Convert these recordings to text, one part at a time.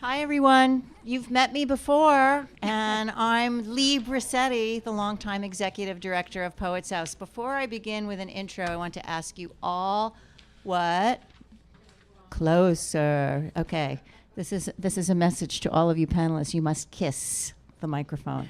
Hi, everyone. You've met me before, and I'm Lee Briccetti, the longtime executive director of Poets House. Before I begin with an intro, I want to ask you all what? Closer. Okay. This is a message to all of you panelists. You must kiss the microphone.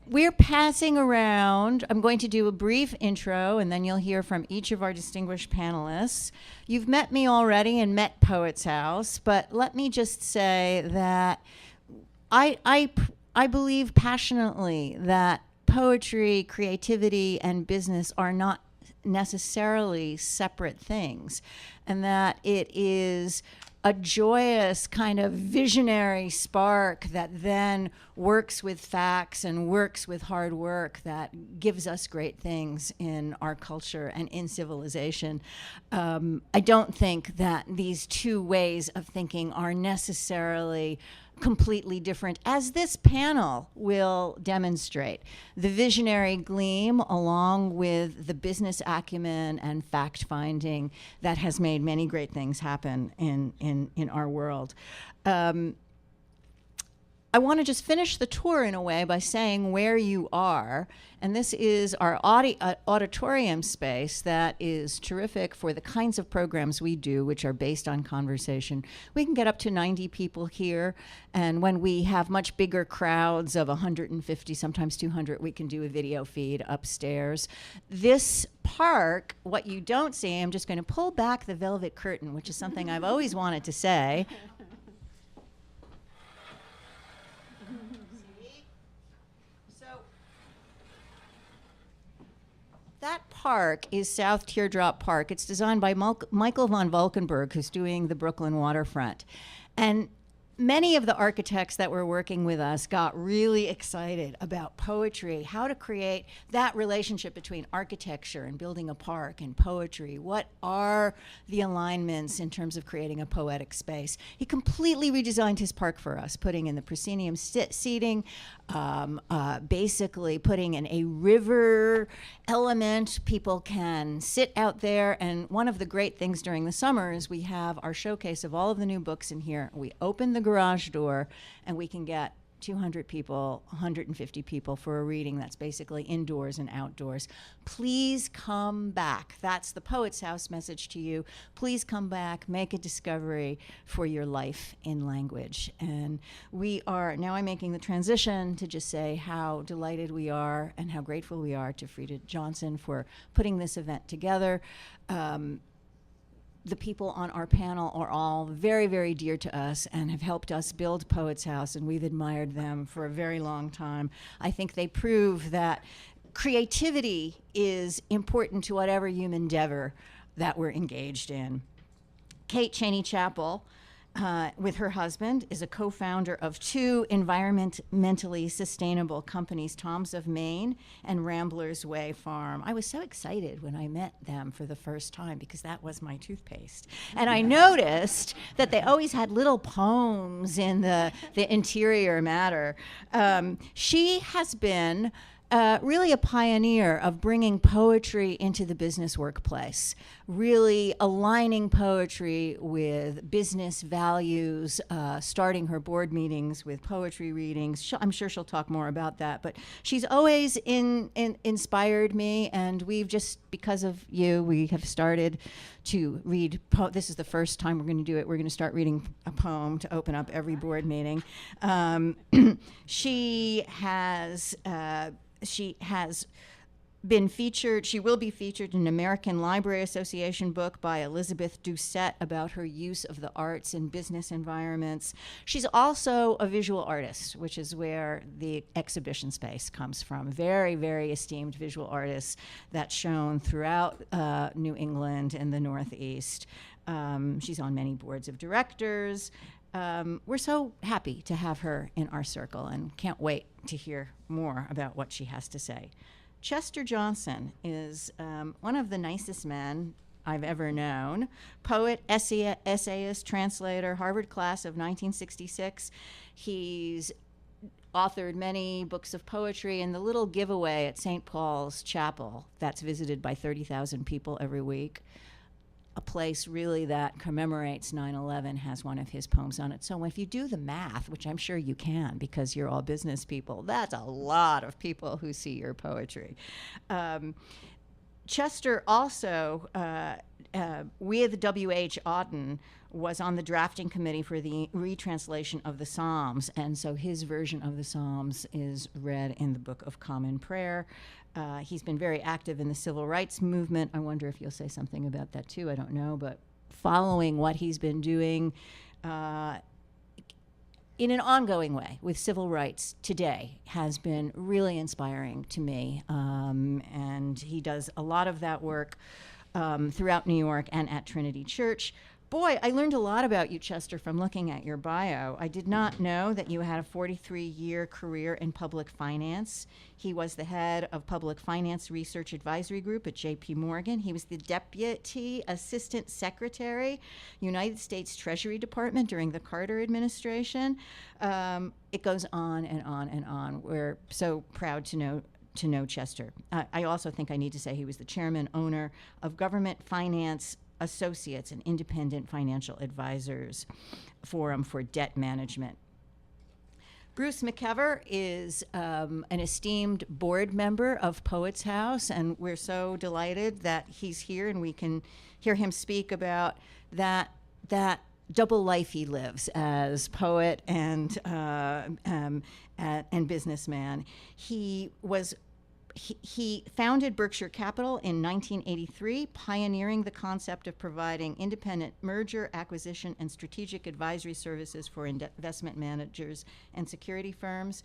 We're passing around. I'm going to do a brief intro, and then you'll hear from each of our distinguished panelists. You've met me already and met Poets House, but let me just say that I believe passionately that poetry, creativity, and business are not necessarily separate things, and that it is a joyous kind of visionary spark that then works with facts and works with hard work that gives us great things in our culture and in civilization. I don't think that these two ways of thinking are necessarily completely different, as this panel will demonstrate. The visionary gleam, along with the business acumen and fact-finding that has made many great things happen in our world. I want to just finish the tour in a way by saying where you are. And this is our auditorium space that is terrific for the kinds of programs we do, which are based on conversation. We can get up to 90 people here. And when we have much bigger crowds of 150, sometimes 200, we can do a video feed upstairs. This park, what you don't see, I'm just going to pull back the velvet curtain, which is something I've always wanted to say. That park is South Teardrop Park. It's designed by Michael von Valkenburg, who's doing the Brooklyn waterfront. And many of the architects that were working with us got really excited about poetry, how to create that relationship between architecture and building a park and poetry. What are the alignments in terms of creating a poetic space? He completely redesigned his park for us, putting in the proscenium seating, basically putting in a river element. People can sit out there, and one of the great things during the summer is we have our showcase of all of the new books in here. We open the garage door, and we can get 200 people, 150 people for a reading that's basically indoors and outdoors. Please come back. That's the Poets House message to you. Please come back, make a discovery for your life in language. And we are, now I'm making the transition to just say how delighted we are and how grateful we are to Frida Johnson for putting this event together. The people on our panel are all very, very dear to us and have helped us build Poets House, and we've admired them for a very long time. I think they prove that creativity is important to whatever human endeavor that we're engaged in. Kate Cheney Chappell, with her husband, is a co-founder of two environmentally sustainable companies, Tom's of Maine and Rambler's Way Farm. I was so excited when I met them for the first time because that was my toothpaste. And I noticed that they always had little poems in the interior matter. She has been really a pioneer of bringing poetry into the business workplace, really aligning poetry with business values, starting her board meetings with poetry readings. I'm sure she'll talk more about that, but she's always inspired me, and we've just, because of you, we have started to read. This is the first time we're going to do it. We're going to start reading a poem to open up every board meeting. She has been featured, she will be featured in an American Library Association book by Elizabeth Doucette about her use of the arts in business environments. She's also a visual artist, which is where the exhibition space comes from. Very, very esteemed visual artists that's shown throughout New England and the Northeast. She's on many boards of directors. We're so happy to have her in our circle and can't wait to hear more about what she has to say. Chester Johnson is one of the nicest men I've ever known. Poet, essayist, translator, Harvard class of 1966. He's authored many books of poetry, and the little giveaway at St. Paul's Chapel that's visited by 30,000 people every week. a place really that commemorates 9/11 has one of his poems on it. So if you do the math, which I'm sure you can because you're all business people, that's a lot of people who see your poetry. Chester also, with W.H. Auden, was on the drafting committee for the retranslation of the Psalms, and so his version of the Psalms is read in the Book of Common Prayer. He's been very active in the civil rights movement. I wonder if you'll say something about that too, I don't know, but following what he's been doing in an ongoing way with civil rights today has been really inspiring to me. And he does a lot of that work throughout New York and at Trinity Church. Boy, I learned a lot about you, Chester, from looking at your bio. I did not know that you had a 43-year career in public finance. He was the head of Public Finance Research Advisory Group at J.P. Morgan. He was the Deputy Assistant Secretary, United States Treasury Department during the Carter administration. It goes on and on and on. We're so proud to know Chester. I also think I need to say he was the chairman, owner of Government Finance Associates, an independent financial advisors forum for debt management. Bruce McEver is an esteemed board member of Poets House, and we're so delighted that he's here and we can hear him speak about that double life he lives as poet and businessman. He founded Berkshire Capital in 1983, pioneering the concept of providing independent merger, acquisition, and strategic advisory services for investment managers and security firms.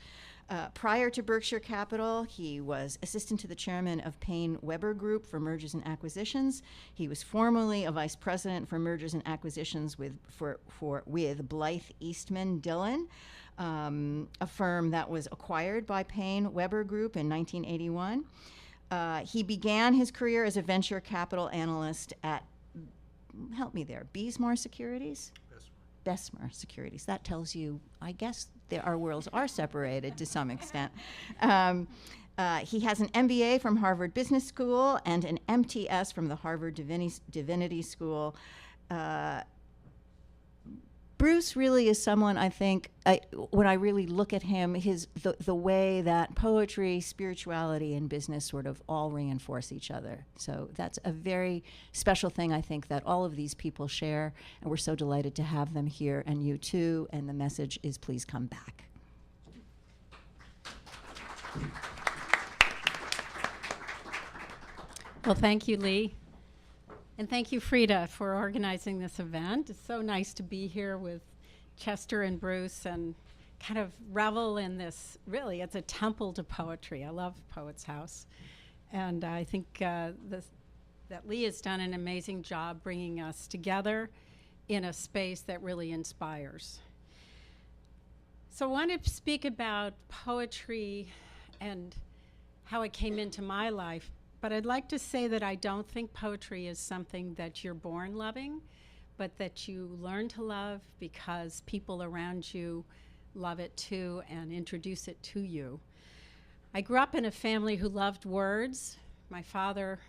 Prior to Berkshire Capital, he was assistant to the chairman of Payne Weber Group for mergers and acquisitions. He was formerly a vice president for mergers and acquisitions with Blythe Eastman Dillon, a firm that was acquired by Payne Weber Group in 1981. He began his career as a venture capital analyst at, help me there, Bessemer Securities? Bessemer Securities. That tells you, I guess, our worlds are separated to some extent. He has an MBA from Harvard Business School and an MTS from the Harvard Divinity School. Bruce really is someone, I think, when I really look at him, the way that poetry, spirituality, and business sort of all reinforce each other. So that's a very special thing, I think, that all of these people share, and we're so delighted to have them here, and you too, and the message is please come back. Well, thank you, Lee. And thank you, Frida, for organizing this event. It's so nice to be here with Chester and Bruce and kind of revel in this. Really, it's a temple to poetry. I love Poets House. And I think that Lee has done an amazing job bringing us together in a space that really inspires. So I want to speak about poetry and how it came into my life. But I'd like to say that I don't think poetry is something that you're born loving, but that you learn to love because people around you love it too and introduce it to you. I grew up in a family who loved words. My father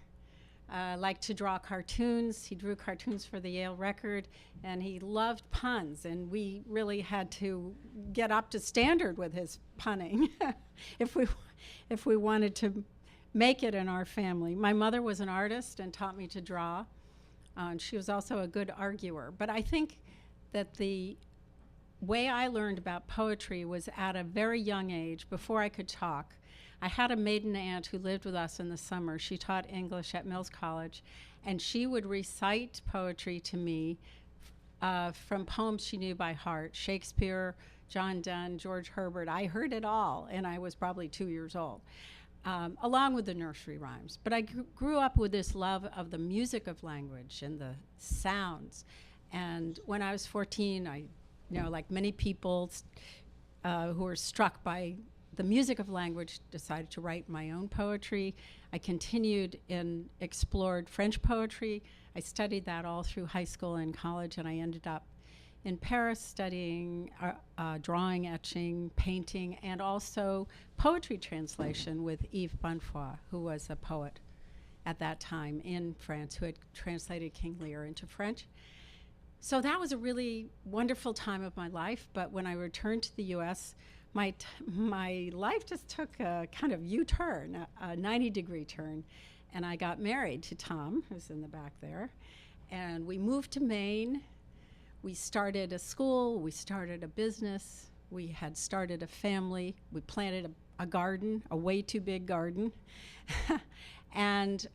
liked to draw cartoons. He drew cartoons for the Yale Record, and he loved puns, and we really had to get up to standard with his punning if we wanted to make it in our family. My mother was an artist and taught me to draw. And she was also a good arguer. But I think that the way I learned about poetry was at a very young age, before I could talk. I had a maiden aunt who lived with us in the summer. She taught English at Mills College, and she would recite poetry to me from poems she knew by heart. Shakespeare, John Donne, George Herbert. I heard it all, and I was probably 2 years old. Along with the nursery rhymes. But I grew up with this love of the music of language and the sounds. And when I was 14, like many people who were struck by the music of language, decided to write my own poetry. I continued and explored French poetry. I studied that all through high school and college, and I ended up in Paris studying drawing, etching, painting, and also poetry translation with Yves Bonnefoy, who was a poet at that time in France, who had translated King Lear into French. So that was a really wonderful time of my life. But when I returned to the U.S., my life just took a kind of U-turn, a 90-degree turn. And I got married to Tom, who's in the back there. And we moved to Maine. We started a school. We started a business. We had started a family. We planted a garden, a way too big garden. And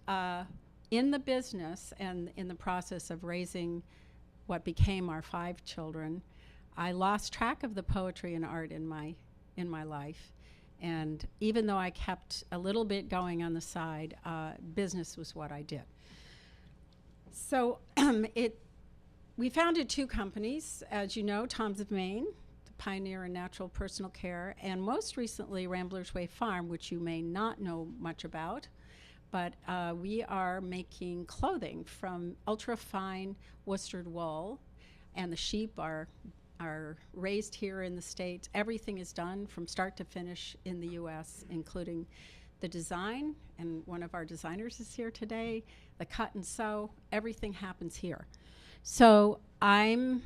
in the business and in the process of raising what became our 5 children, I lost track of the poetry and art in my life. And even though I kept a little bit going on the side, business was what I did. So we founded 2 companies, as you know, Tom's of Maine, the pioneer in natural personal care, and most recently Rambler's Way Farm, which you may not know much about. But we are making clothing from ultra-fine worsted wool, and the sheep are raised here in the States. Everything is done from start to finish in the U.S., including the design, and one of our designers is here today, the cut and sew. Everything happens here. So I'm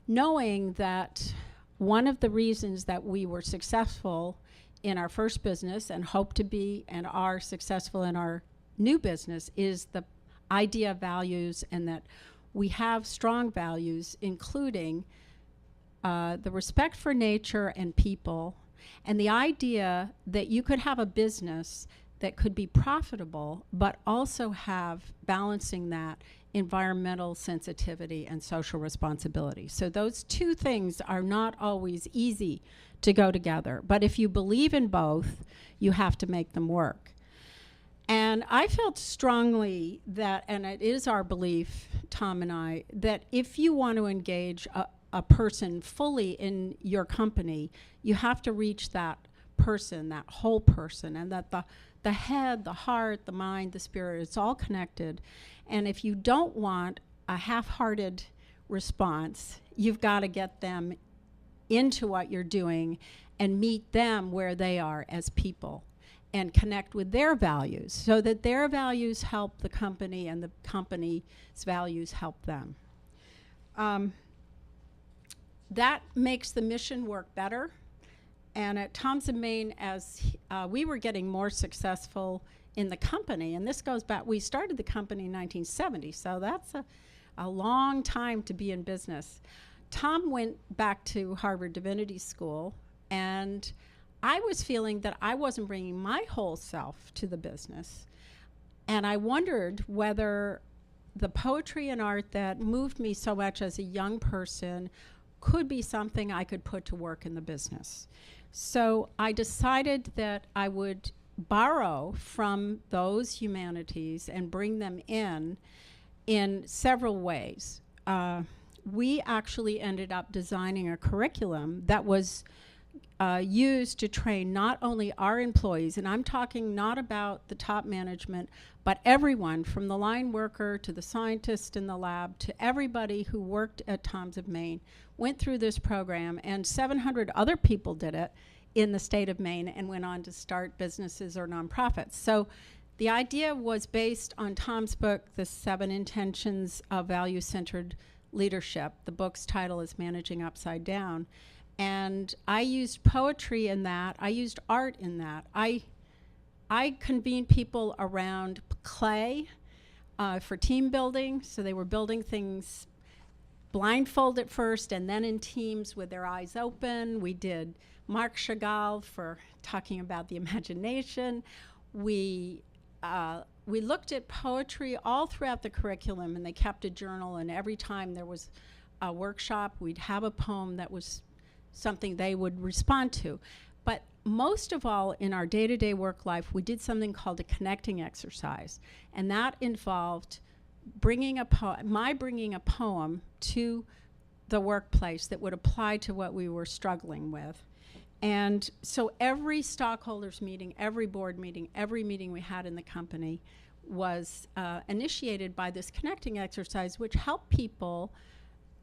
knowing that one of the reasons that we were successful in our first business and hope to be and are successful in our new business is the idea of values, and that we have strong values, including the respect for nature and people, and the idea that you could have a business that could be profitable, but also have balancing that environmental sensitivity and social responsibility. So those 2 things are not always easy to go together. But if you believe in both, you have to make them work. And I felt strongly that, and it is our belief, Tom and I, that if you want to engage a person fully in your company, you have to reach that person, that whole person, and that the head, the heart, the mind, the spirit, it's all connected. And if you don't want a half-hearted response, you've got to get them into what you're doing and meet them where they are as people and connect with their values so that their values help the company and the company's values help them. That makes the mission work better. And at Tom's of Maine, as we were getting more successful in the company, and this goes back, we started the company in 1970, so that's a long time to be in business. Tom went back to Harvard Divinity School, and I was feeling that I wasn't bringing my whole self to the business. And I wondered whether the poetry and art that moved me so much as a young person could be something I could put to work in the business. So I decided that I would borrow from those humanities and bring them in several ways. We actually ended up designing a curriculum that was used to train not only our employees, and I'm talking not about the top management, but everyone from the line worker to the scientist in the lab to everybody who worked at Tom's of Maine went through this program, and 700 other people did it in the state of Maine and went on to start businesses or nonprofits. So the idea was based on Tom's book, The 7 Intentions of Value-Centered Leadership. The book's title is Managing Upside Down. And I used poetry in that. I used art in that. I convened people around clay for team building. So they were building things blindfolded first and then in teams with their eyes open. We did Marc Chagall for talking about the imagination. We looked at poetry all throughout the curriculum, and they kept a journal, and every time there was a workshop, we'd have a poem that was something they would respond to. But most of all, in our day-to-day work life, we did something called a connecting exercise, and that involved bringing a poem to the workplace that would apply to what we were struggling with. And so every stockholders meeting, every board meeting, every meeting we had in the company was initiated by this connecting exercise, which helped people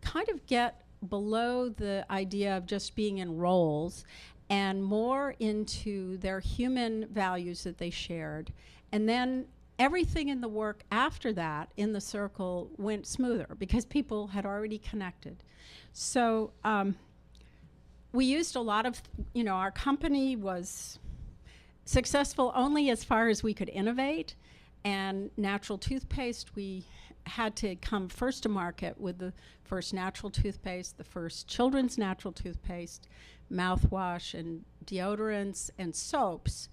kind of get below the idea of just being in roles and more into their human values that they shared. And then everything in the work after that in the circle went smoother because people had already connected. So we used a lot of, our company was successful only as far as we could innovate. And natural toothpaste, we had to come first to market with the first natural toothpaste, the first children's natural toothpaste, mouthwash and deodorants and soaps.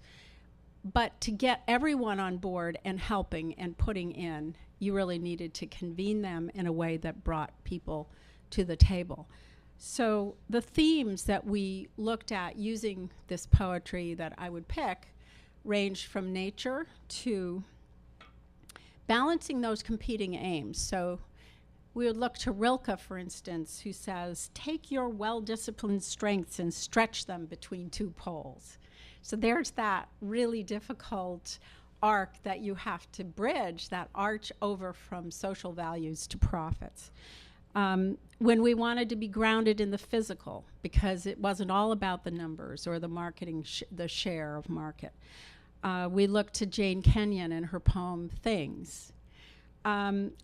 But to get everyone on board and helping and putting in, you really needed to convene them in a way that brought people to the table. So the themes that we looked at using this poetry that I would pick ranged from nature to balancing those competing aims. So we would look to Rilke, for instance, who says, take your well-disciplined strengths and stretch them between two poles. So there's that really difficult arc that you have to bridge, that arch over from social values to profits. When we wanted to be grounded in the physical, because it wasn't all about the numbers or the marketing, the share of market. We looked to Jane Kenyon and her poem, Things.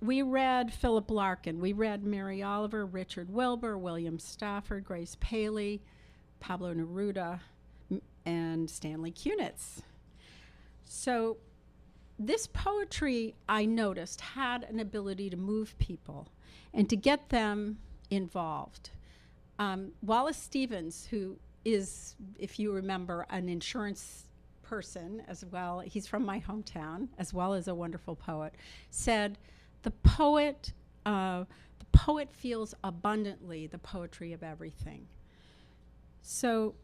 We read Philip Larkin. We read Mary Oliver, Richard Wilbur, William Stafford, Grace Paley, Pablo Neruda, and Stanley Kunitz. So this poetry, I noticed, had an ability to move people and to get them involved. Wallace Stevens, who is, if you remember, an insurance person as well, he's from my hometown, as well as a wonderful poet, said, the poet feels abundantly the poetry of everything. So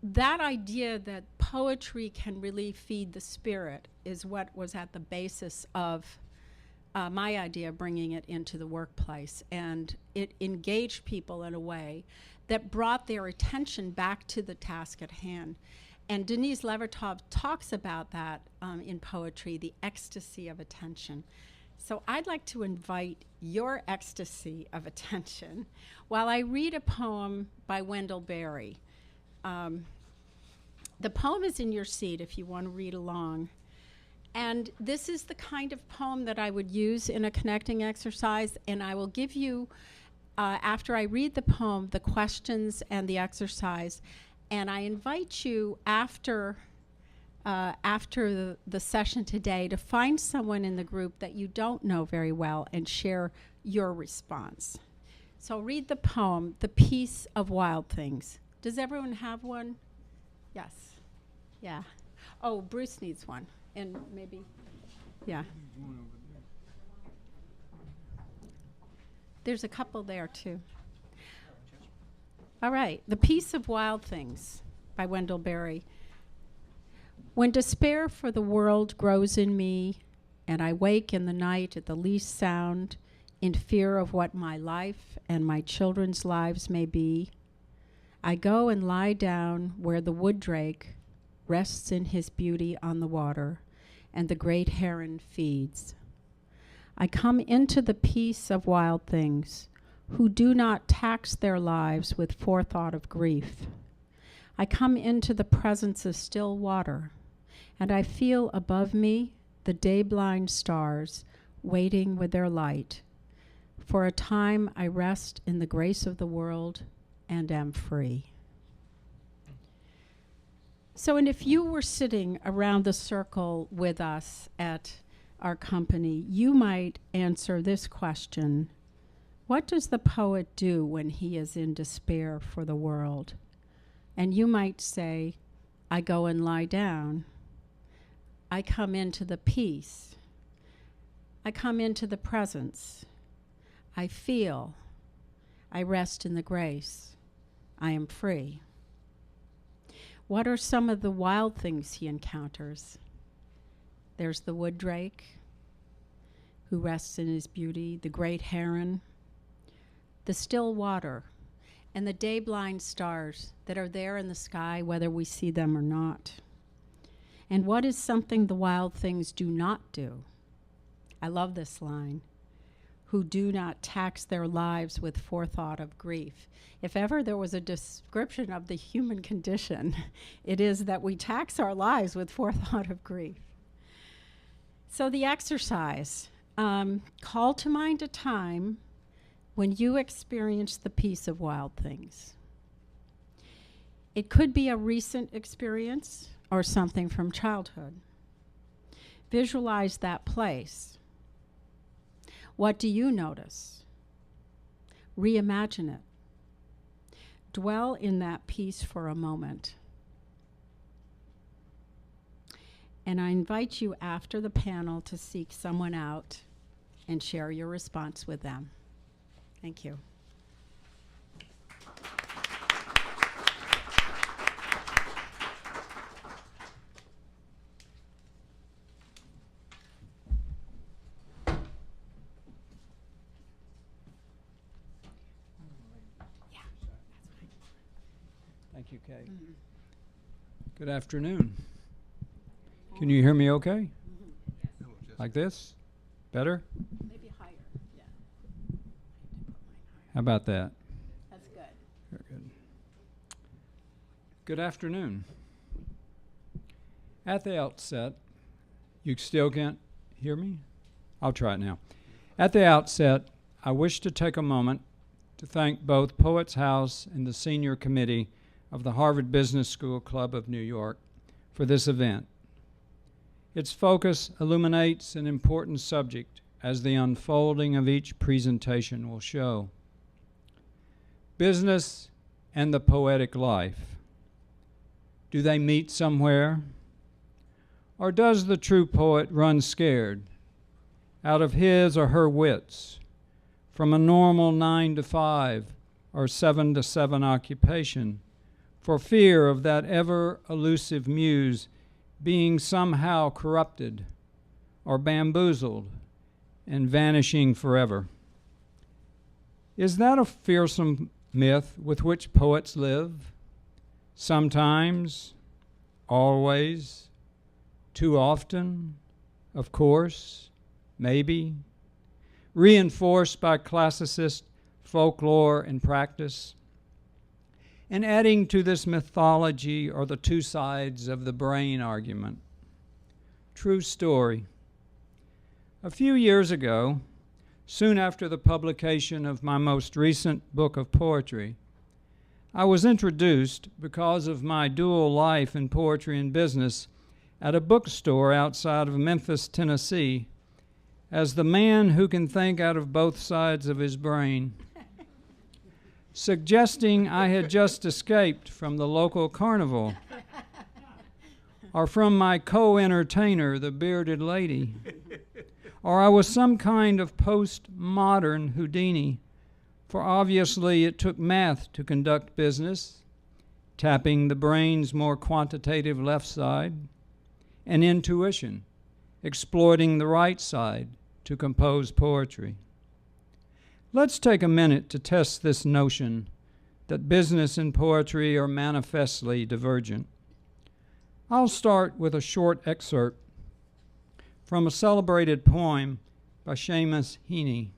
that idea that poetry can really feed the spirit is what was at the basis of my idea of bringing it into the workplace. And it engaged people in a way that brought their attention back to the task at hand. And Denise Levertov talks about that in poetry, the ecstasy of attention. So I'd like to invite your ecstasy of attention while I read a poem by Wendell Berry. The poem is in your seat if you want to read along. And this is the kind of poem that I would use in a connecting exercise, and I will give you, after I read the poem, the questions and the exercise. And I invite you after the session today to find someone in the group that you don't know very well and share your response. So I'll read the poem, The Peace of Wild Things. Does everyone have one? Yes. Yeah. Oh, Bruce needs one. And maybe, yeah. There's a couple there too. All right, The Peace of Wild Things by Wendell Berry. When despair for the world grows in me, and I wake in the night at the least sound, in fear of what my life and my children's lives may be, I go and lie down where the wood drake rests in his beauty on the water, and the great heron feeds. I come into the peace of wild things, who do not tax their lives with forethought of grief. I come into the presence of still water, and I feel above me the day-blind stars waiting with their light. For a time I rest in the grace of the world and am free. So, and if you were sitting around the circle with us at our company, you might answer this question: what does the poet do when he is in despair for the world? And you might say, I go and lie down. I come into the peace. I come into the presence. I feel. I rest in the grace. I am free. What are some of the wild things he encounters? There's the wood drake, who rests in his beauty, the great heron, the still water, and the day-blind stars that are there in the sky, whether we see them or not. And what is something the wild things do not do? I love this line. who do not tax their lives with forethought of grief. If ever there was a description of the human condition, it is that we tax our lives with forethought of grief. So the exercise, call to mind a time when you experienced the peace of wild things. It could be a recent experience or something from childhood. Visualize that place. What do you notice? Reimagine it. Dwell in that peace for a moment. And I invite you after the panel to seek someone out and share your response with them. Thank you. Thank you, Kate. Good afternoon. Can you hear me okay? Like this? Better? Maybe higher. Yeah. How about that? That's good. Very good. Good afternoon. At the outset, you still can't hear me? I'll try it now. At the outset, I wish to take a moment to thank both Poets House and the Senior Committee of the Harvard Business School Club of New York for this event. Its focus illuminates an important subject, as the unfolding of each presentation will show. Business and the poetic life. Do they meet somewhere? Or does the true poet run scared out of his or her wits from a normal 9 to 5 or 7 to 7 occupation for fear of that ever elusive muse being somehow corrupted or bamboozled and vanishing forever? Is that a fearsome myth with which poets live? Sometimes, always, too often, of course, maybe, reinforced by classicist folklore and practice. And adding to this mythology are the two sides of the brain argument. True story. A few years ago, soon after the publication of my most recent book of poetry, I was introduced, because of my dual life in poetry and business, at a bookstore outside of Memphis, Tennessee, as the man who can think out of both sides of his brain, suggesting I had just escaped from the local carnival or from my co-entertainer, the bearded lady, or I was some kind of post-modern Houdini, for obviously it took math to conduct business, tapping the brain's more quantitative left side, and intuition, exploiting the right side to compose poetry. Let's take a minute to test this notion that business and poetry are manifestly divergent. I'll start with a short excerpt from a celebrated poem by Seamus Heaney,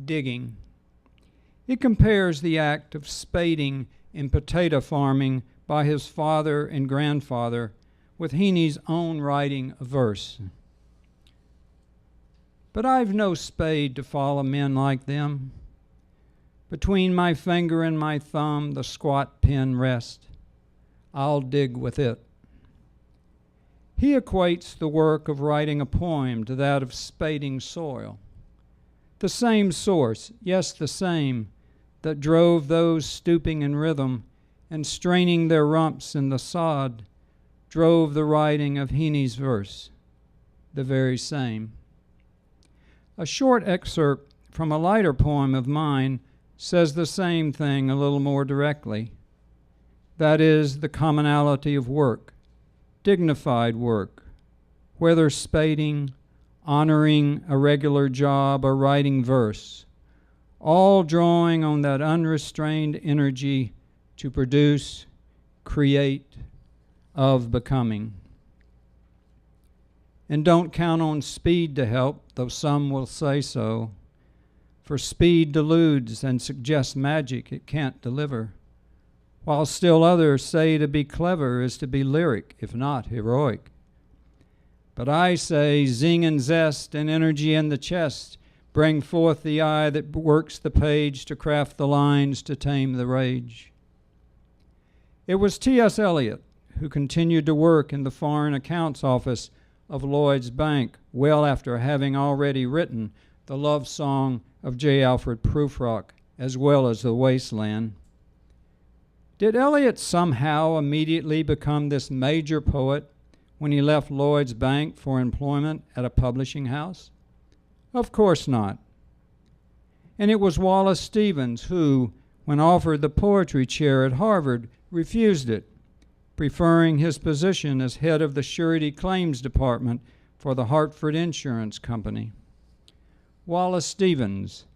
Digging. It compares the act of spading in potato farming by his father and grandfather with Heaney's own writing a verse. But I've no spade to follow men like them. Between my finger and my thumb the squat pen rests. I'll dig with it. He equates the work of writing a poem to that of spading soil. The same source, yes, the same, that drove those stooping in rhythm and straining their rumps in the sod, drove the writing of Heaney's verse, the very same. A short excerpt from a lighter poem of mine says the same thing a little more directly. That is the commonality of work, dignified work, whether spading, honoring a regular job, or writing verse, all drawing on that unrestrained energy to produce, create, of becoming. And don't count on speed to help, though some will say so. for speed deludes and suggests magic it can't deliver, while still others say to be clever is to be lyric, if not heroic. But I say zing and zest and energy in the chest bring forth the eye that works the page to craft the lines to tame the rage. It was T.S. Eliot who continued to work in the Foreign Accounts Office of Lloyd's Bank well after having already written the love song of J. Alfred Prufrock, as well as The Wasteland. Did Eliot somehow immediately become this major poet when he left Lloyd's Bank for employment at a publishing house? Of course not. And it was Wallace Stevens who, when offered the poetry chair at Harvard, refused it, preferring his position as head of the Surety Claims Department for the Hartford Insurance Company. Wallace Stevens,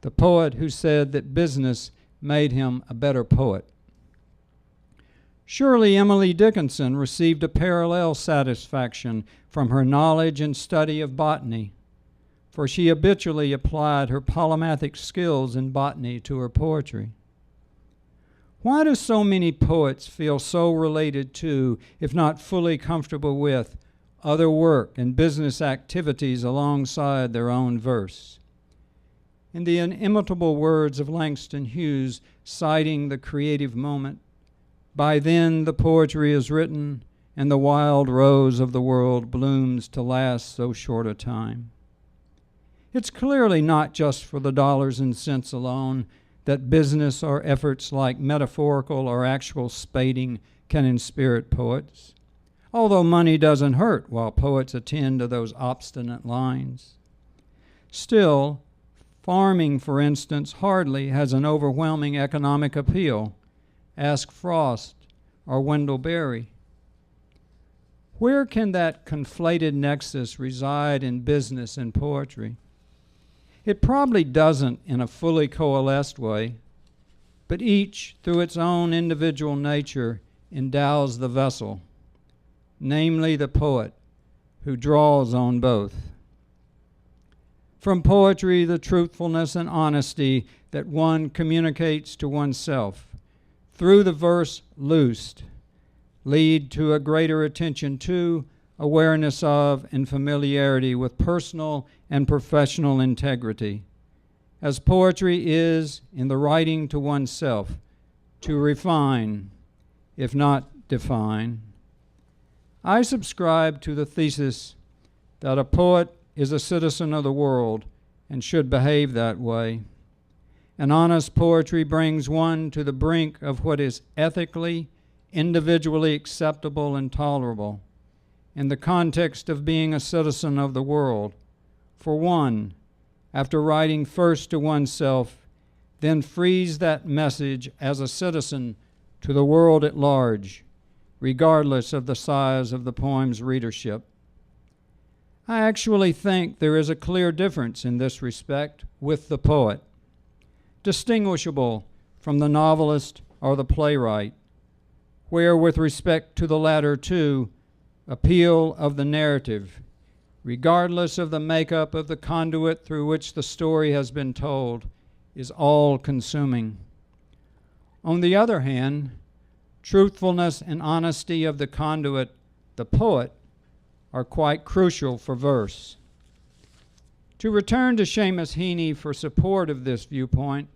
the poet who said that business made him a better poet. Surely Emily Dickinson received a parallel satisfaction from her knowledge and study of botany, for she habitually applied her polymathic skills in botany to her poetry. Why do so many poets feel so related to, if not fully comfortable with, other work and business activities alongside their own verse? In the inimitable words of Langston Hughes, citing the creative moment, by then the poetry is written, and the wild rose of the world blooms to last so short a time. It's clearly not just for the dollars and cents alone that business or efforts like metaphorical or actual spading can inspirit poets, although money doesn't hurt while poets attend to those obstinate lines. Still, farming, for instance, hardly has an overwhelming economic appeal. Ask Frost or Wendell Berry. Where can that conflated nexus reside in business and poetry? It probably doesn't in a fully coalesced way, but each, through its own individual nature, endows the vessel, namely the poet, who draws on both. From poetry, the truthfulness and honesty that one communicates to oneself, through the verse loosed, lead to a greater attention to, awareness of, and familiarity with personal and professional integrity, as poetry is, in the writing to oneself, to refine, if not define. I subscribe to the thesis that a poet is a citizen of the world and should behave that way. And honest poetry brings one to the brink of what is ethically, individually acceptable and tolerable in the context of being a citizen of the world. For one, after writing first to oneself, then frees that message as a citizen to the world at large, regardless of the size of the poem's readership. I actually think there is a clear difference in this respect with the poet, distinguishable from the novelist or the playwright, where with respect to the latter two, appeal of the narrative, regardless of the makeup of the conduit through which the story has been told, is all-consuming. On the other hand, truthfulness and honesty of the conduit, the poet, are quite crucial for verse. To return to Seamus Heaney for support of this viewpoint,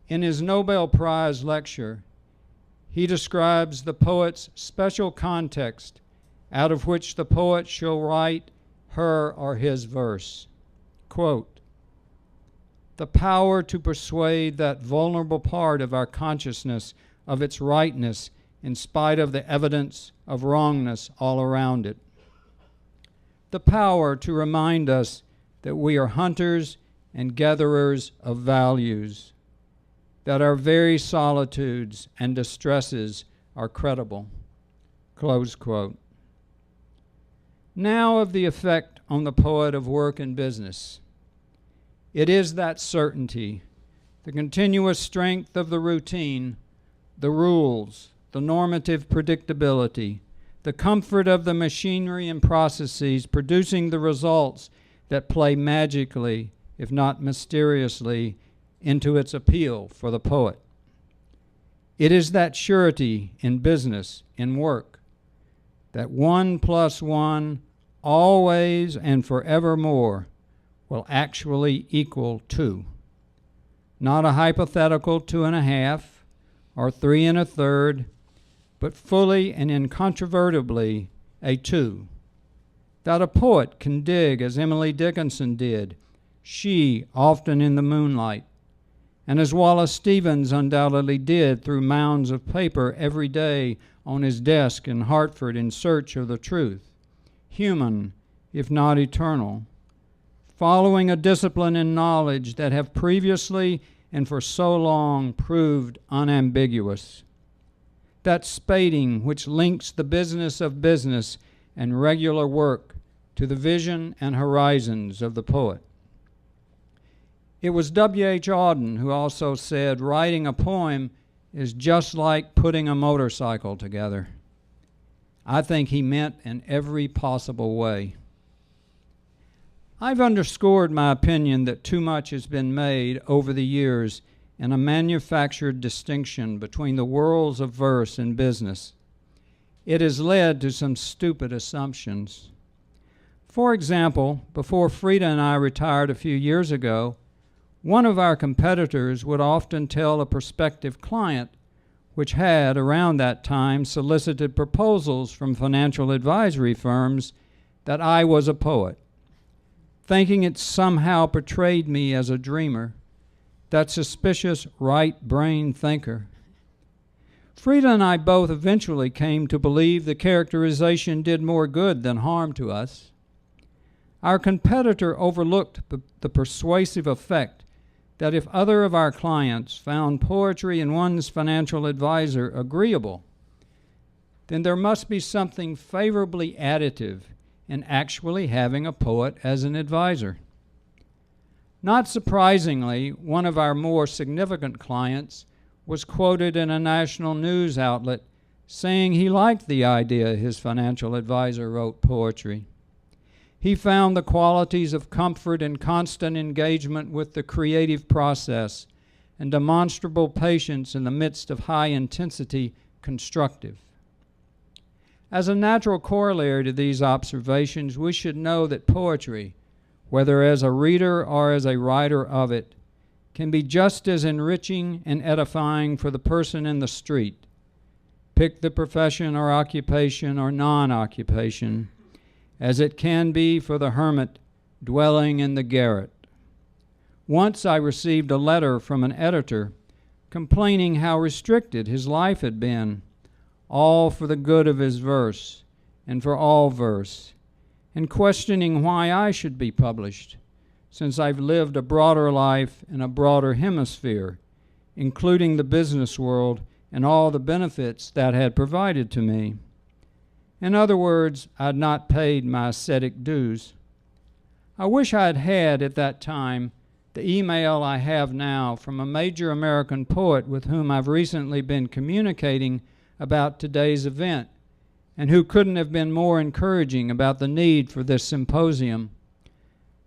in his Nobel Prize lecture, he describes the poet's special context out of which the poet shall write her or his verse. Quote, "The power to persuade that vulnerable part of our consciousness of its rightness in spite of the evidence of wrongness all around it. The power to remind us that we are hunters and gatherers of values, that our very solitudes and distresses are credible." Close quote. Now of the effect on the poet of work and business. It is that certainty, the continuous strength of the routine, the rules, the normative predictability, the comfort of the machinery and processes producing the results that play magically if not mysteriously, into its appeal for the poet. It is that surety in business, in work, that 1 + 1 always and forevermore will actually equal 2. Not a hypothetical 2.5 or 3 1/3, but fully and incontrovertibly a 2. That a poet can dig as Emily Dickinson did, she often in the moonlight, and as Wallace Stevens undoubtedly did through mounds of paper every day on his desk in Hartford in search of the truth, human if not eternal, following a discipline and knowledge that have previously and for so long proved unambiguous. That spading which links the business of business and regular work to the vision and horizons of the poet. It was W.H. Auden who also said, writing a poem is just like putting a motorcycle together. I think he meant in every possible way. I've underscored my opinion that too much has been made over the years in a manufactured distinction between the worlds of verse and business. It has led to some stupid assumptions. For example, before Frida and I retired a few years ago, one of our competitors would often tell a prospective client, which had around that time solicited proposals from financial advisory firms, that I was a poet, thinking it somehow portrayed me as a dreamer, that suspicious right-brain thinker. Frida and I both eventually came to believe the characterization did more good than harm to us. Our competitor overlooked the persuasive effect that if other of our clients found poetry in one's financial advisor agreeable, then there must be something favorably additive in actually having a poet as an advisor. Not surprisingly, one of our more significant clients was quoted in a national news outlet saying he liked the idea his financial advisor wrote poetry. He found the qualities of comfort and constant engagement with the creative process and demonstrable patience in the midst of high intensity constructive. As a natural corollary to these observations, we should know that poetry, whether as a reader or as a writer of it, can be just as enriching and edifying for the person in the street, pick the profession or occupation or non-occupation, as it can be for the hermit dwelling in the garret. Once I received a letter from an editor complaining how restricted his life had been, all for the good of his verse and for all verse, and questioning why I should be published, since I've lived a broader life in a broader hemisphere, including the business world and all the benefits that had provided to me. In other words, I'd not paid my ascetic dues. I wish I'd had at that time the email I have now from a major American poet with whom I've recently been communicating about today's event, and who couldn't have been more encouraging about the need for this symposium,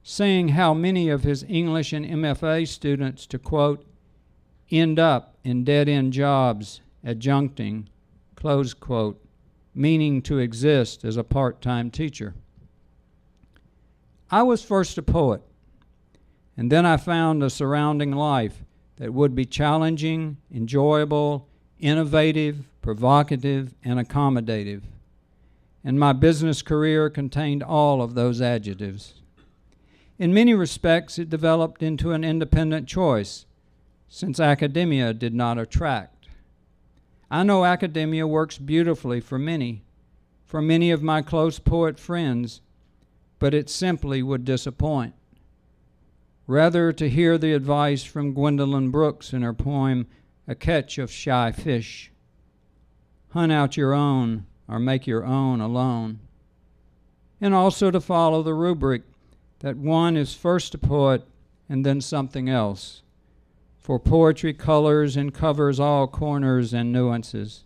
saying how many of his English and MFA students, to quote, end up in dead-end jobs, adjuncting, close quote, meaning to exist as a part-time teacher. I was first a poet, and then I found a surrounding life that would be challenging, enjoyable, innovative, provocative, and accommodative. And my business career contained all of those adjectives. In many respects, it developed into an independent choice, since academia did not attract. I know academia works beautifully for many of my close poet friends, but it simply would disappoint. Rather, to hear the advice from Gwendolyn Brooks in her poem, A Catch of Shy Fish, hunt out your own or make your own alone. And also to follow the rubric that one is first a poet and then something else, for poetry colors and covers all corners and nuances.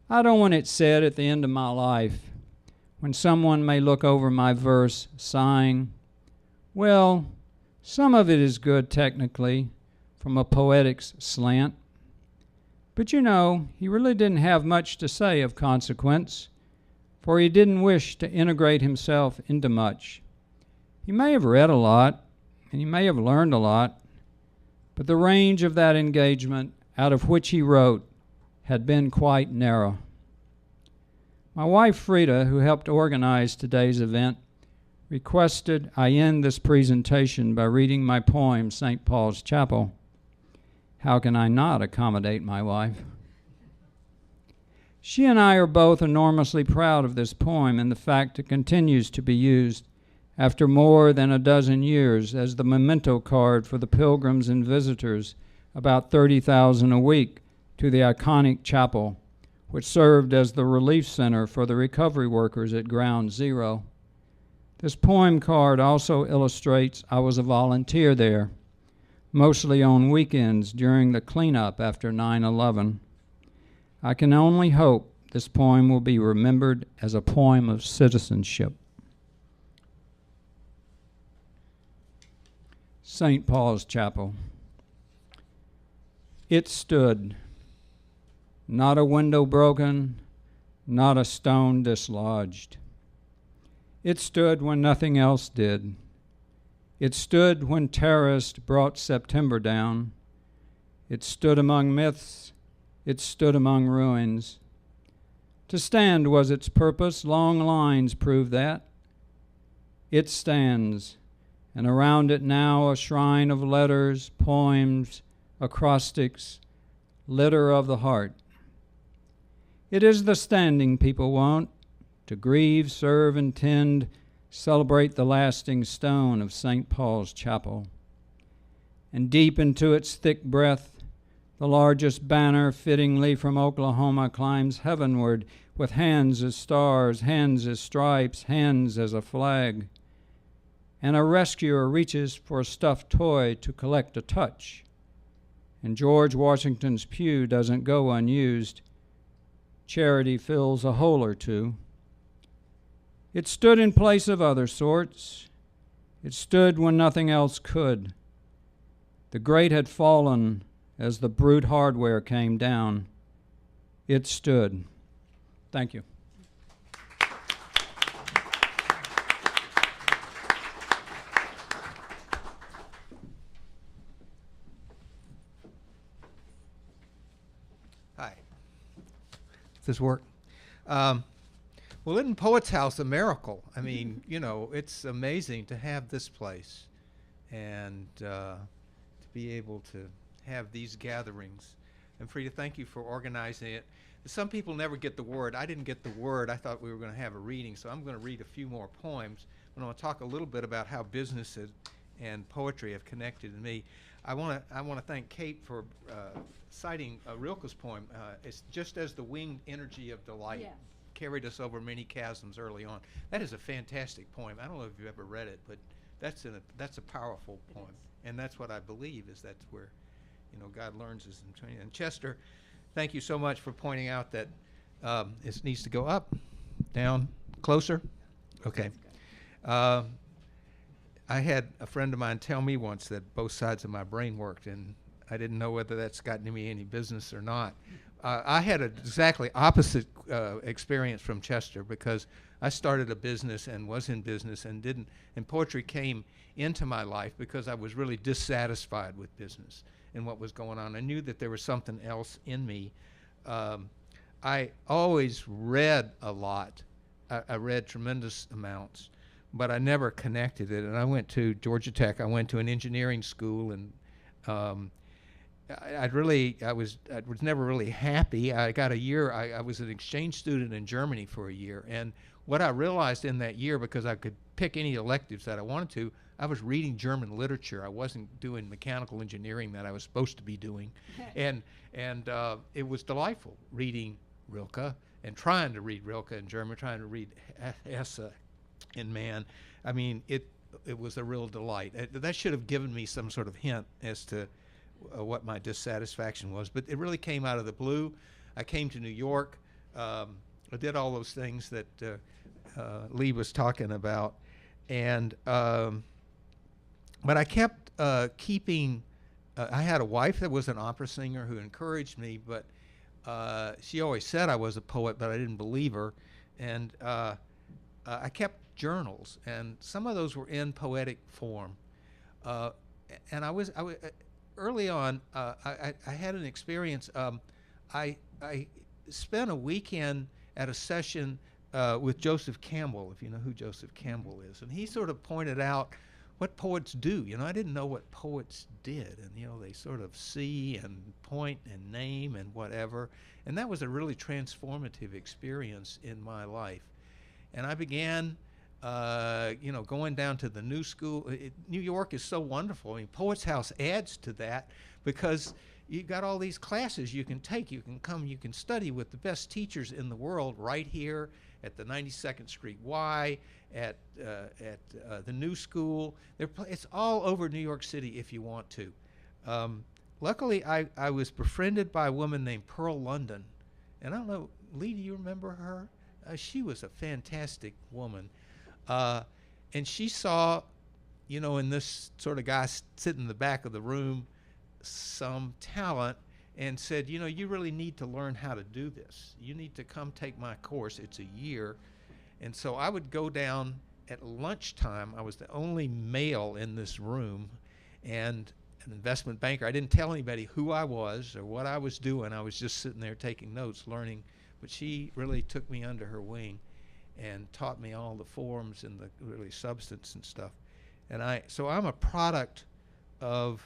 I don't want it said at the end of my life, when someone may look over my verse sighing, well, Some of it is good technically, from a poetic's slant. But you know, he really didn't have much to say of consequence, for he didn't wish to integrate himself into much. He may have read a lot, and he may have learned a lot, but the range of that engagement out of which he wrote had been quite narrow. My wife Frida, who helped organize today's event, requested I end this presentation by reading my poem, St. Paul's Chapel. How can I not accommodate my wife? She and I are both enormously proud of this poem and the fact it continues to be used after more than a dozen years as the memento card for the pilgrims and visitors, about 30,000 a week, to the iconic chapel, which served as the relief center for the recovery workers at Ground Zero. This poem card also illustrates I was a volunteer there, mostly on weekends during the cleanup after 9/11. I can only hope this poem will be remembered as a poem of citizenship. St. Paul's Chapel. It stood, not a window broken, not a stone dislodged. It stood when nothing else did. It stood when terrorists brought September down. It stood among myths. It stood among ruins. To stand was its purpose. Long lines prove that. It stands, and around it now a shrine of letters, poems, acrostics, litter of the heart. It is the standing people want, to grieve, serve, and tend, celebrate the lasting stone of St. Paul's Chapel. And deep into its thick breath, the largest banner fittingly from Oklahoma climbs heavenward with hands as stars, hands as stripes, hands as a flag. And a rescuer reaches for a stuffed toy to collect a touch. And George Washington's pew doesn't go unused. Charity fills a hole or two. It stood in place of other sorts. It stood when nothing else could. The great had fallen as the brute hardware came down. It stood. Thank you. Hi. Does this work? Well, isn't Poets House a miracle? I mean, you know, it's amazing to have this place and to be able to have these gatherings. And Frida, thank you for organizing it. Some people never get the word. I didn't get the word. I thought we were going to have a reading, so I'm going to read a few more poems. And I want to talk a little bit about how business and poetry have connected to me. I want to thank Kate for citing Rilke's poem. It's just as the winged energy of delight. Yeah. Carried us over many chasms early on. That is a fantastic poem. I don't know if you've ever read it, but that's a powerful poem, and that's what I believe is that's where, you know, God learns us in training. And Chester, thank you so much for pointing out that it needs to go up, down, closer. Okay. I had a friend of mine tell me once that both sides of my brain worked, and I didn't know whether that's gotten me any business or not. I had an exactly opposite experience from Chester because I started a business and was in business and poetry came into my life because I was really dissatisfied with business and what was going on. I knew that there was something else in me. I always read a lot. I read tremendous amounts, but I never connected it. And I went to Georgia Tech. I went to an engineering school, and I was never really happy. I got a year. I was an exchange student in Germany for a year, and what I realized in that year, because I could pick any electives that I wanted to, I was reading German literature. I wasn't doing mechanical engineering that I was supposed to be doing, and it was delightful reading Rilke and trying to read Rilke in German, trying to read Hesse in Man. I mean, it was a real delight. That should have given me some sort of hint as to what my dissatisfaction was, but it really came out of the blue. I came to New York. I did all those things that Lee was talking about, and but I kept keeping. I had a wife that was an opera singer who encouraged me, but she always said I was a poet, but I didn't believe her. And I kept journals, and some of those were in poetic form. And I was early on. I had an experience. I spent a weekend at a session with Joseph Campbell, if you know who Joseph Campbell is, and he sort of pointed out what poets do. I didn't know what poets did, and they sort of see and point and name and whatever, and that was a really transformative experience in my life. And I began, going down to the new school. New York is so wonderful. I mean, PoetsHouse adds to that because you've got all these classes you can take. You can come, you can study with the best teachers in the world right here at the 92nd Street Y, at the new school. It's all over New York City if you want to. Luckily, I was befriended by a woman named Pearl London. And I don't know, Lee, do you remember her? She was a fantastic woman. And she saw, in this sort of guy sitting in the back of the room, some talent, and said, you really need to learn how to do this. You need to come take my course. It's a year. And so I would go down at lunchtime. I was the only male in this room, and an investment banker. I didn't tell anybody who I was or what I was doing. I was just sitting there taking notes, learning. But she really took me under her wing and taught me all the forms and the really substance and stuff. And so I'm a product of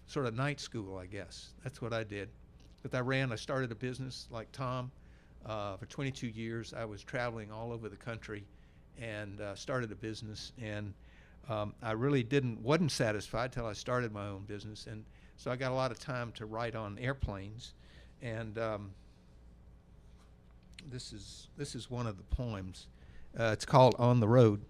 sort of night school, I guess. That's what I did. But I started a business like Tom. For 22 years, I was traveling all over the country and started a business. And I really wasn't satisfied till I started my own business. And so I got a lot of time to write on airplanes. And this is one of the poems. It's called On the Road.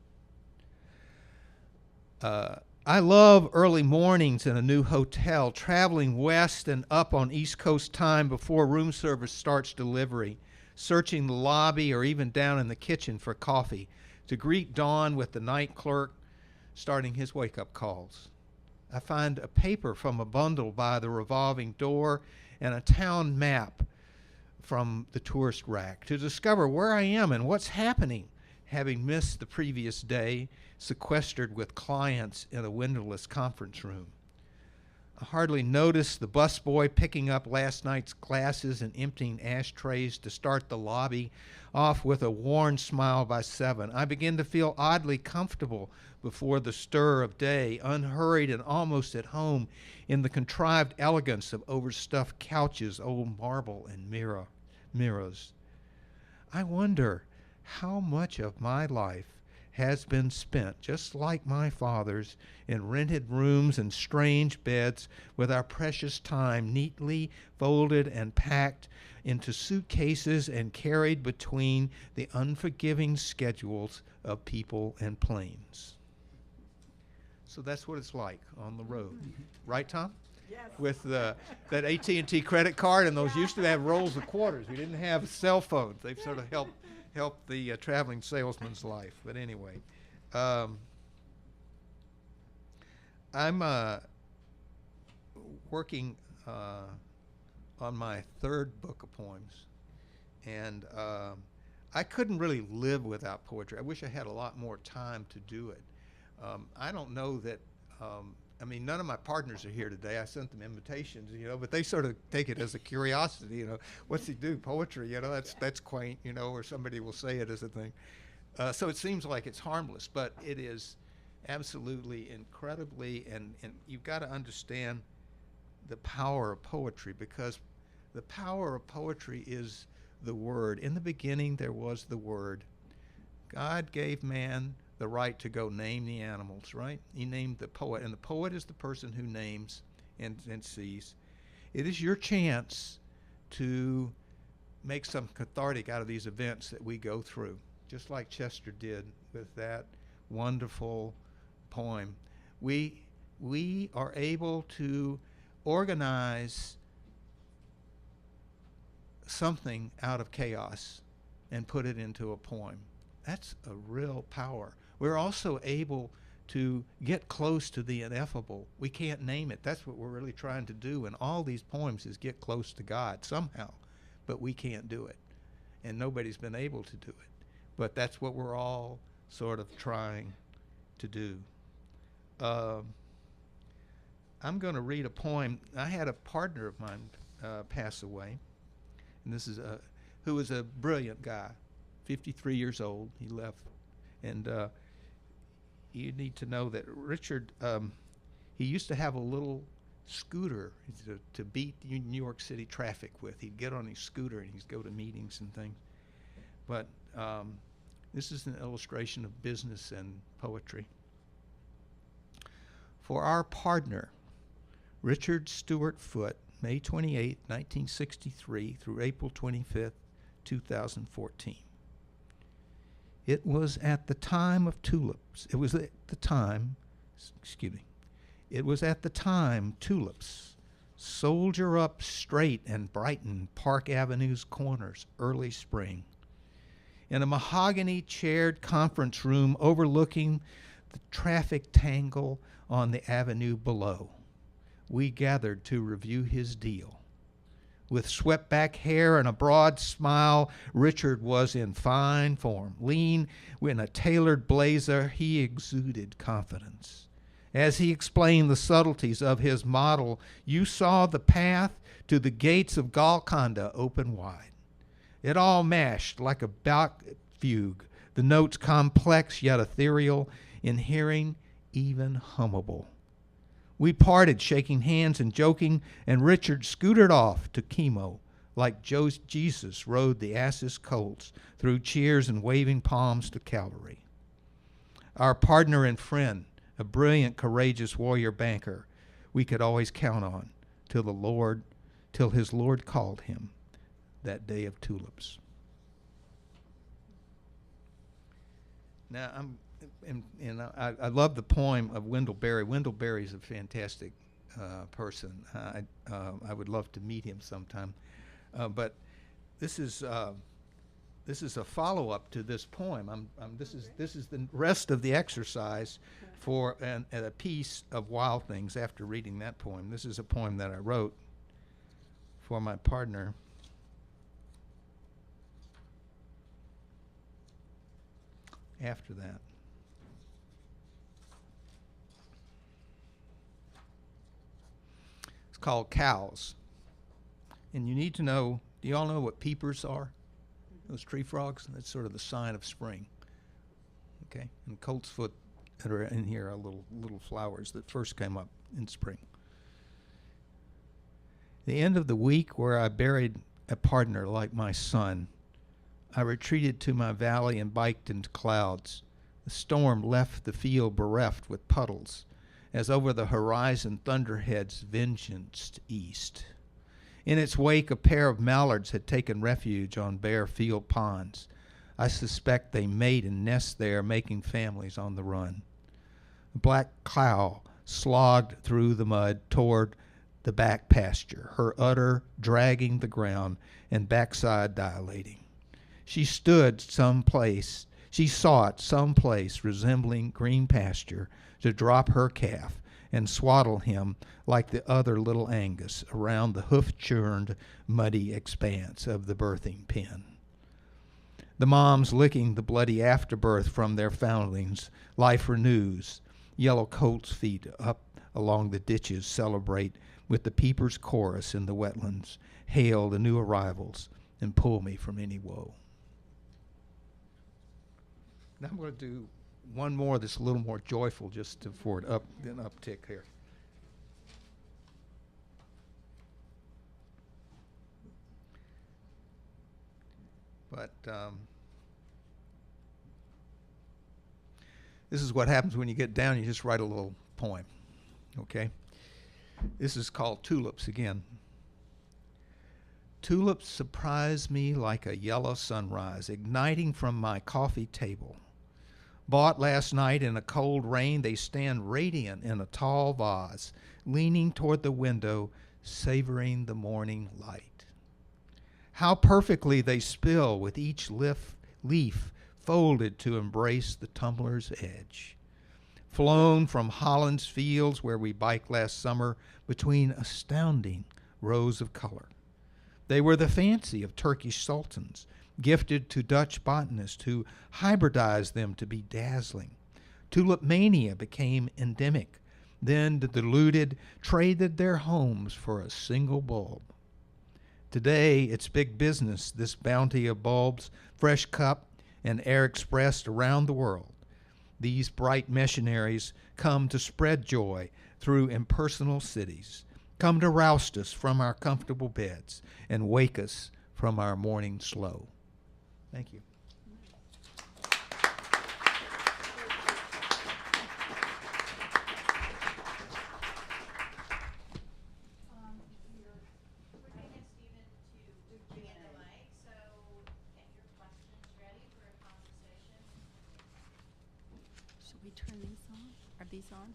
I love early mornings in a new hotel, traveling west and up on East Coast time before room service starts delivery, searching the lobby or even down in the kitchen for coffee, to greet dawn with the night clerk starting his wake-up calls. I find a paper from a bundle by the revolving door and a town map from the tourist rack to discover where I am and what's happening, having missed the previous day, sequestered with clients in a windowless conference room. I hardly noticed the busboy picking up last night's glasses and emptying ashtrays to start the lobby off with a worn smile by 7. I begin to feel oddly comfortable before the stir of day, unhurried and almost at home in the contrived elegance of overstuffed couches, old marble, and mirrors. I wonder how much of my life has been spent, just like my father's, in rented rooms and strange beds, with our precious time neatly folded and packed into suitcases and carried between the unforgiving schedules of people and planes. So that's what it's like on the road. Right, Tom? Yes. With that AT&T credit card, and those used to have rolls of quarters. We didn't have cell phones. They've sort of helped the traveling salesman's life. But anyway, I'm working on my third book of poems, and I couldn't really live without poetry. I wish I had a lot more time to do it. I don't know that, none of my partners are here today. I sent them invitations, but they sort of take it as a curiosity, what's he do, poetry, that's quaint, or somebody will say it as a thing. So it seems like it's harmless, but it is absolutely incredibly, and you've got to understand the power of poetry, because the power of poetry is the word. In the beginning, there was the word. God gave man the right to go name the animals, right? He named the poet, and the poet is the person who names and sees. It is your chance to make some cathartic out of these events that we go through, just like Chester did with that wonderful poem. We are able to organize something out of chaos and put it into a poem. That's a real power. We're also able to get close to the ineffable. We can't name it. That's what we're really trying to do in all these poems, is get close to God somehow, but we can't do it, and nobody's been able to do it. But that's what we're all sort of trying to do. I'm going to read a poem. I had a partner of mine pass away, and this is who was a brilliant guy, 53 years old. He left, and you need to know that Richard, he used to have a little scooter to beat New York City traffic with. He'd get on his scooter and he'd go to meetings and things. But this is an illustration of business and poetry. For our partner, Richard Stewart Foote, May 28, 1963 through April 25, 2014. It was at the time of tulips. It was at the time tulips soldier up straight and brighten Park Avenue's corners early spring. In a mahogany-chaired conference room overlooking the traffic tangle on the avenue below, we gathered to review his deal. With swept-back hair and a broad smile, Richard was in fine form. Lean in a tailored blazer, he exuded confidence. As he explained the subtleties of his model, you saw the path to the gates of Golconda open wide. It all mashed like a Bach fugue, the notes complex yet ethereal, in hearing even hummable. We parted, shaking hands and joking, and Richard scootered off to chemo, like Jesus rode the ass's colts through cheers and waving palms to Calvary. Our partner and friend, a brilliant, courageous warrior banker, we could always count on till his Lord called him that day of tulips. Now, I love the poem of Wendell Berry. Wendell Berry is a fantastic person. I would love to meet him sometime. But this is a follow-up to this poem. This is the rest of the exercise for a piece of Wild Things after reading that poem. This is a poem that I wrote for my partner. After that. It's called Cows. And you need to know, do you all know what peepers are? Those tree frogs? That's sort of the sign of spring. Okay? And colt's foot that are in here are little flowers that first came up in spring. The end of the week where I buried a partner like my son, I retreated to my valley and biked into clouds. The storm left the field bereft with puddles, as over the horizon thunderheads vengeanced east. In its wake, a pair of mallards had taken refuge on bare field ponds. I suspect they mate and nest there, making families on the run. A black cow slogged through the mud toward the back pasture, her udder dragging the ground and backside dilating. She sought some place resembling green pasture to drop her calf and swaddle him like the other little Angus around the hoof-churned, muddy expanse of the birthing pen. The moms licking the bloody afterbirth from their foundlings, life renews. Yellow colt's feet up along the ditches celebrate with the peepers' chorus in the wetlands, hail the new arrivals, and pull me from any woe. Now I'm going to do one more that's a little more joyful, just for an uptick here. But this is what happens when you get down. You just write a little poem, okay? This is called Tulips again. Tulips surprise me like a yellow sunrise, igniting from my coffee table. Bought last night in a cold rain, they stand radiant in a tall vase, leaning toward the window, savoring the morning light. How perfectly they spill with each leaf folded to embrace the tumbler's edge. flown from Holland's fields where we biked last summer between astounding rows of color. They were the fancy of Turkish sultans, gifted to Dutch botanists who hybridized them to be dazzling. Tulip mania became endemic. Then the deluded traded their homes for a single bulb. Today, it's big business, this bounty of bulbs, fresh cut and air expressed around the world. These bright missionaries come to spread joy through impersonal cities, come to roust us from our comfortable beds and wake us from our morning slow. Thank you. Should we turn these on? Are these on?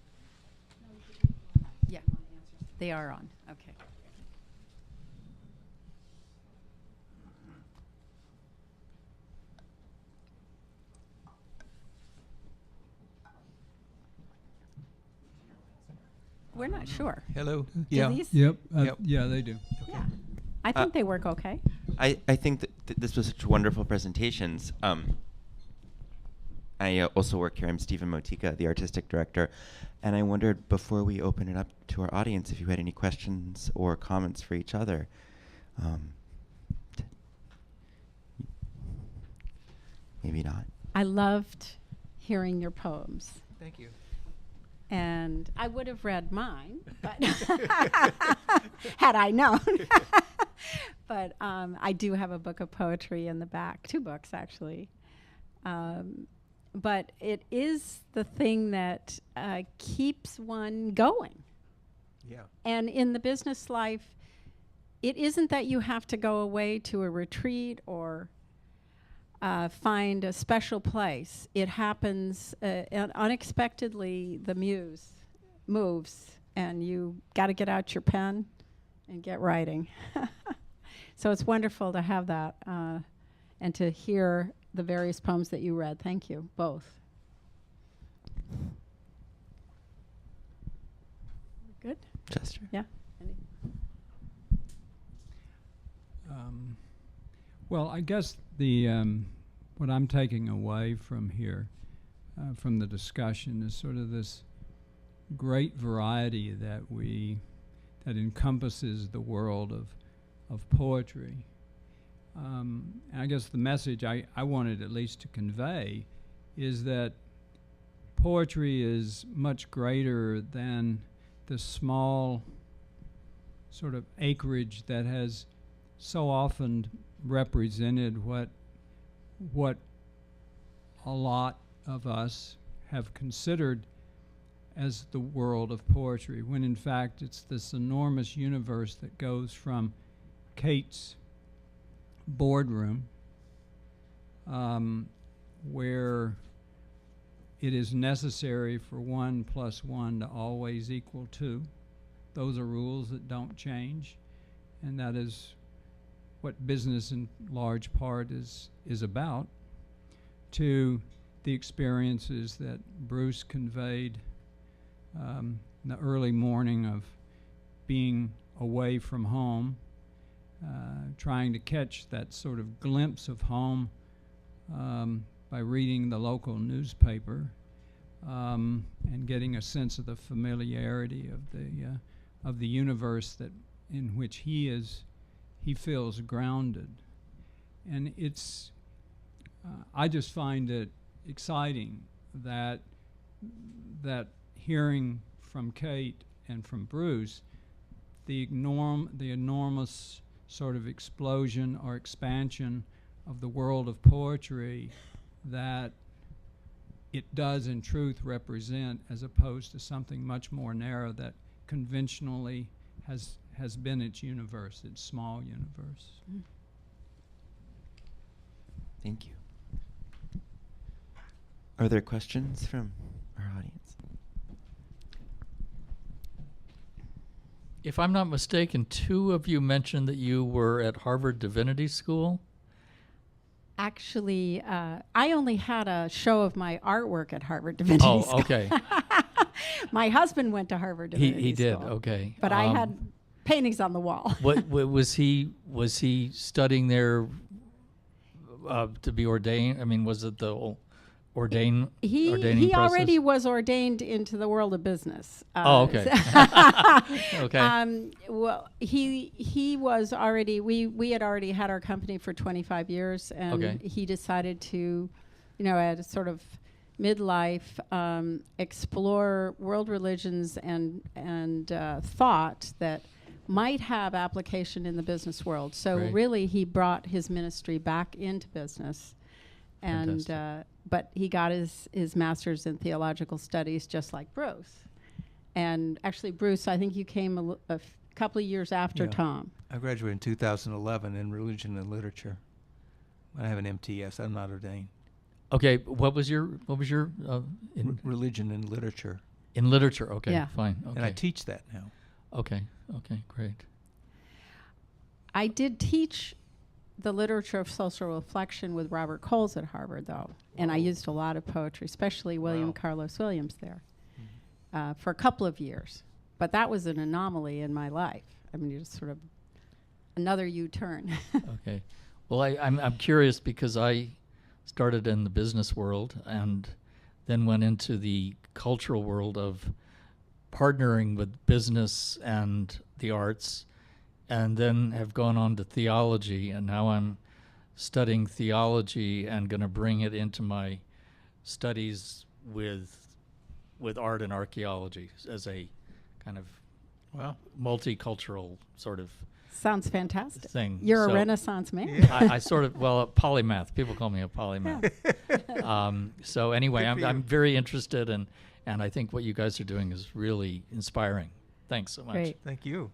Yeah, they are on. Okay. We're not sure. Hello. Do these? Yep. Yep. Yeah, they do. Yeah. I think they work okay. I think that this was such wonderful presentations. I also work here. I'm Stephen Motika, the artistic director. And I wondered, before we open it up to our audience, if you had any questions or comments for each other. Maybe not. I loved hearing your poems. Thank you. And I would have read mine, but had I known. But I do have a book of poetry in the back, 2 books actually. But it is the thing that keeps one going. Yeah. And in the business life, it isn't that you have to go away to a retreat or find a special place. It happens unexpectedly. The muse moves, and you got to get out your pen and get writing. So it's wonderful to have that and to hear the various poems that you read. Thank you, both. Good? Chester? Yeah. Well, I guess the what I'm taking away from here, from the discussion, is sort of this great variety that encompasses the world of poetry. And I guess the message I wanted at least to convey is that poetry is much greater than the small sort of acreage that has so often represented what a lot of us have considered as the world of poetry, when in fact it's this enormous universe that goes from Kate's boardroom, where it is necessary for 1 + 1 to always equal 2. Those are rules that don't change, and that is what business in large part is about, to the experiences that Bruce conveyed in the early morning of being away from home, trying to catch that sort of glimpse of home by reading the local newspaper, and getting a sense of the familiarity of the universe that in which he feels grounded. And it's I just find it exciting that hearing from Kate and from Bruce the enormous sort of explosion or expansion of the world of poetry that it does in truth represent, as opposed to something much more narrow that conventionally has been its universe, its small universe. Thank you. Are there questions from our audience? If I'm not mistaken, 2 of you mentioned that you were at Harvard Divinity School. Actually, I only had a show of my artwork at Harvard Divinity School. Oh, okay. My husband went to Harvard Divinity He did. School, Okay. but I had paintings on the wall. What was he studying there to be ordained? I mean, was it the ordaining He process? already was ordained into the world of business. Oh, okay. Okay. Well, he was already. We had already had our company for 25 years, and Okay. he decided to, at a sort of midlife, explore world religions and thought that might have application in the business world. So Right. really, he brought his ministry back into business, and Fantastic. but he got his master's in theological studies, just like Bruce. And actually, Bruce, I think you came a couple of years after Yeah. Tom. I graduated in 2011 in religion and literature. I have an MTS. I'm not ordained. Okay. What was your in Religion and literature. in literature? Okay. Yeah. Fine. Okay. And I teach that now. Okay. Okay. Great. I did teach the literature of social reflection with Robert Coles at Harvard, though, and I used a lot of poetry, especially William Wow. Carlos Williams there, for a couple of years. But that was an anomaly in my life. I mean, it's sort of another U-turn. Okay. Well, I'm curious because I started in the business world and then went into the cultural world of partnering with business and the arts, and then have gone on to theology, and now I'm studying theology and going to bring it into my studies with art and archaeology as a kind of Wow. multicultural sort of Sounds fantastic. thing. You're So a Renaissance man. Yeah. I sort of, a polymath. People call me a polymath. So anyway, Good for I'm you. very interested, and I think what you guys are doing is really inspiring. Thanks so much. Great. Thank you.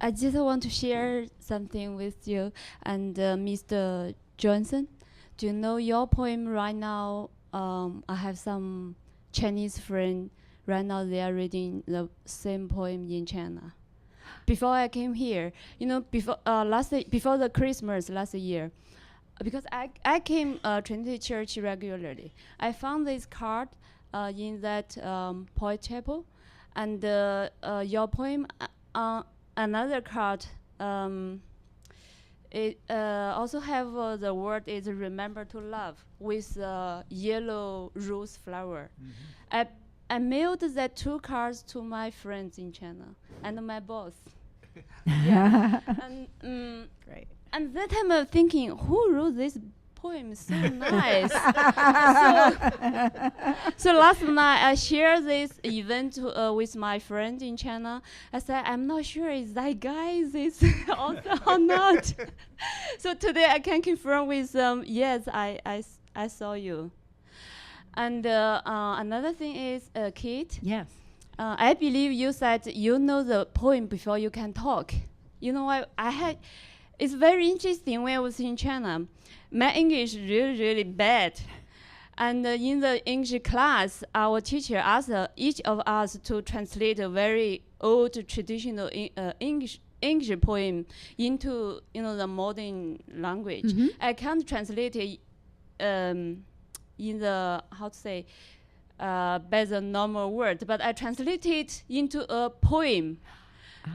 I just want to share something with you and Mr. Johnson. Do you know your poem right now? I have some Chinese friend right now. They are reading the same poem in China. Before I came here, before before the Christmas last year, because I came Trinity Church regularly, I found this card in that Poet Chapel, and your poem. Another card, it also have the word is remember to love with yellow rose flower. I mailed that 2 cards to my friends in China and my boss. Yeah. And Great. and that time I'm thinking, who wrote this poem so nice? So last night I shared this event with my friend in China. I said, I'm not sure is that guy this author or not. So today I can confirm with yes, I saw you. And another thing is Kate. Yes. I believe you said you know the poem before you can talk. You know what? It's very interesting when I was in China. My English really, really bad. And in the English class, our teacher asked each of us to translate a very old traditional English poem into the modern language. Mhm. I can't translate it in the, how to say, by the normal word, but I translate it into a poem.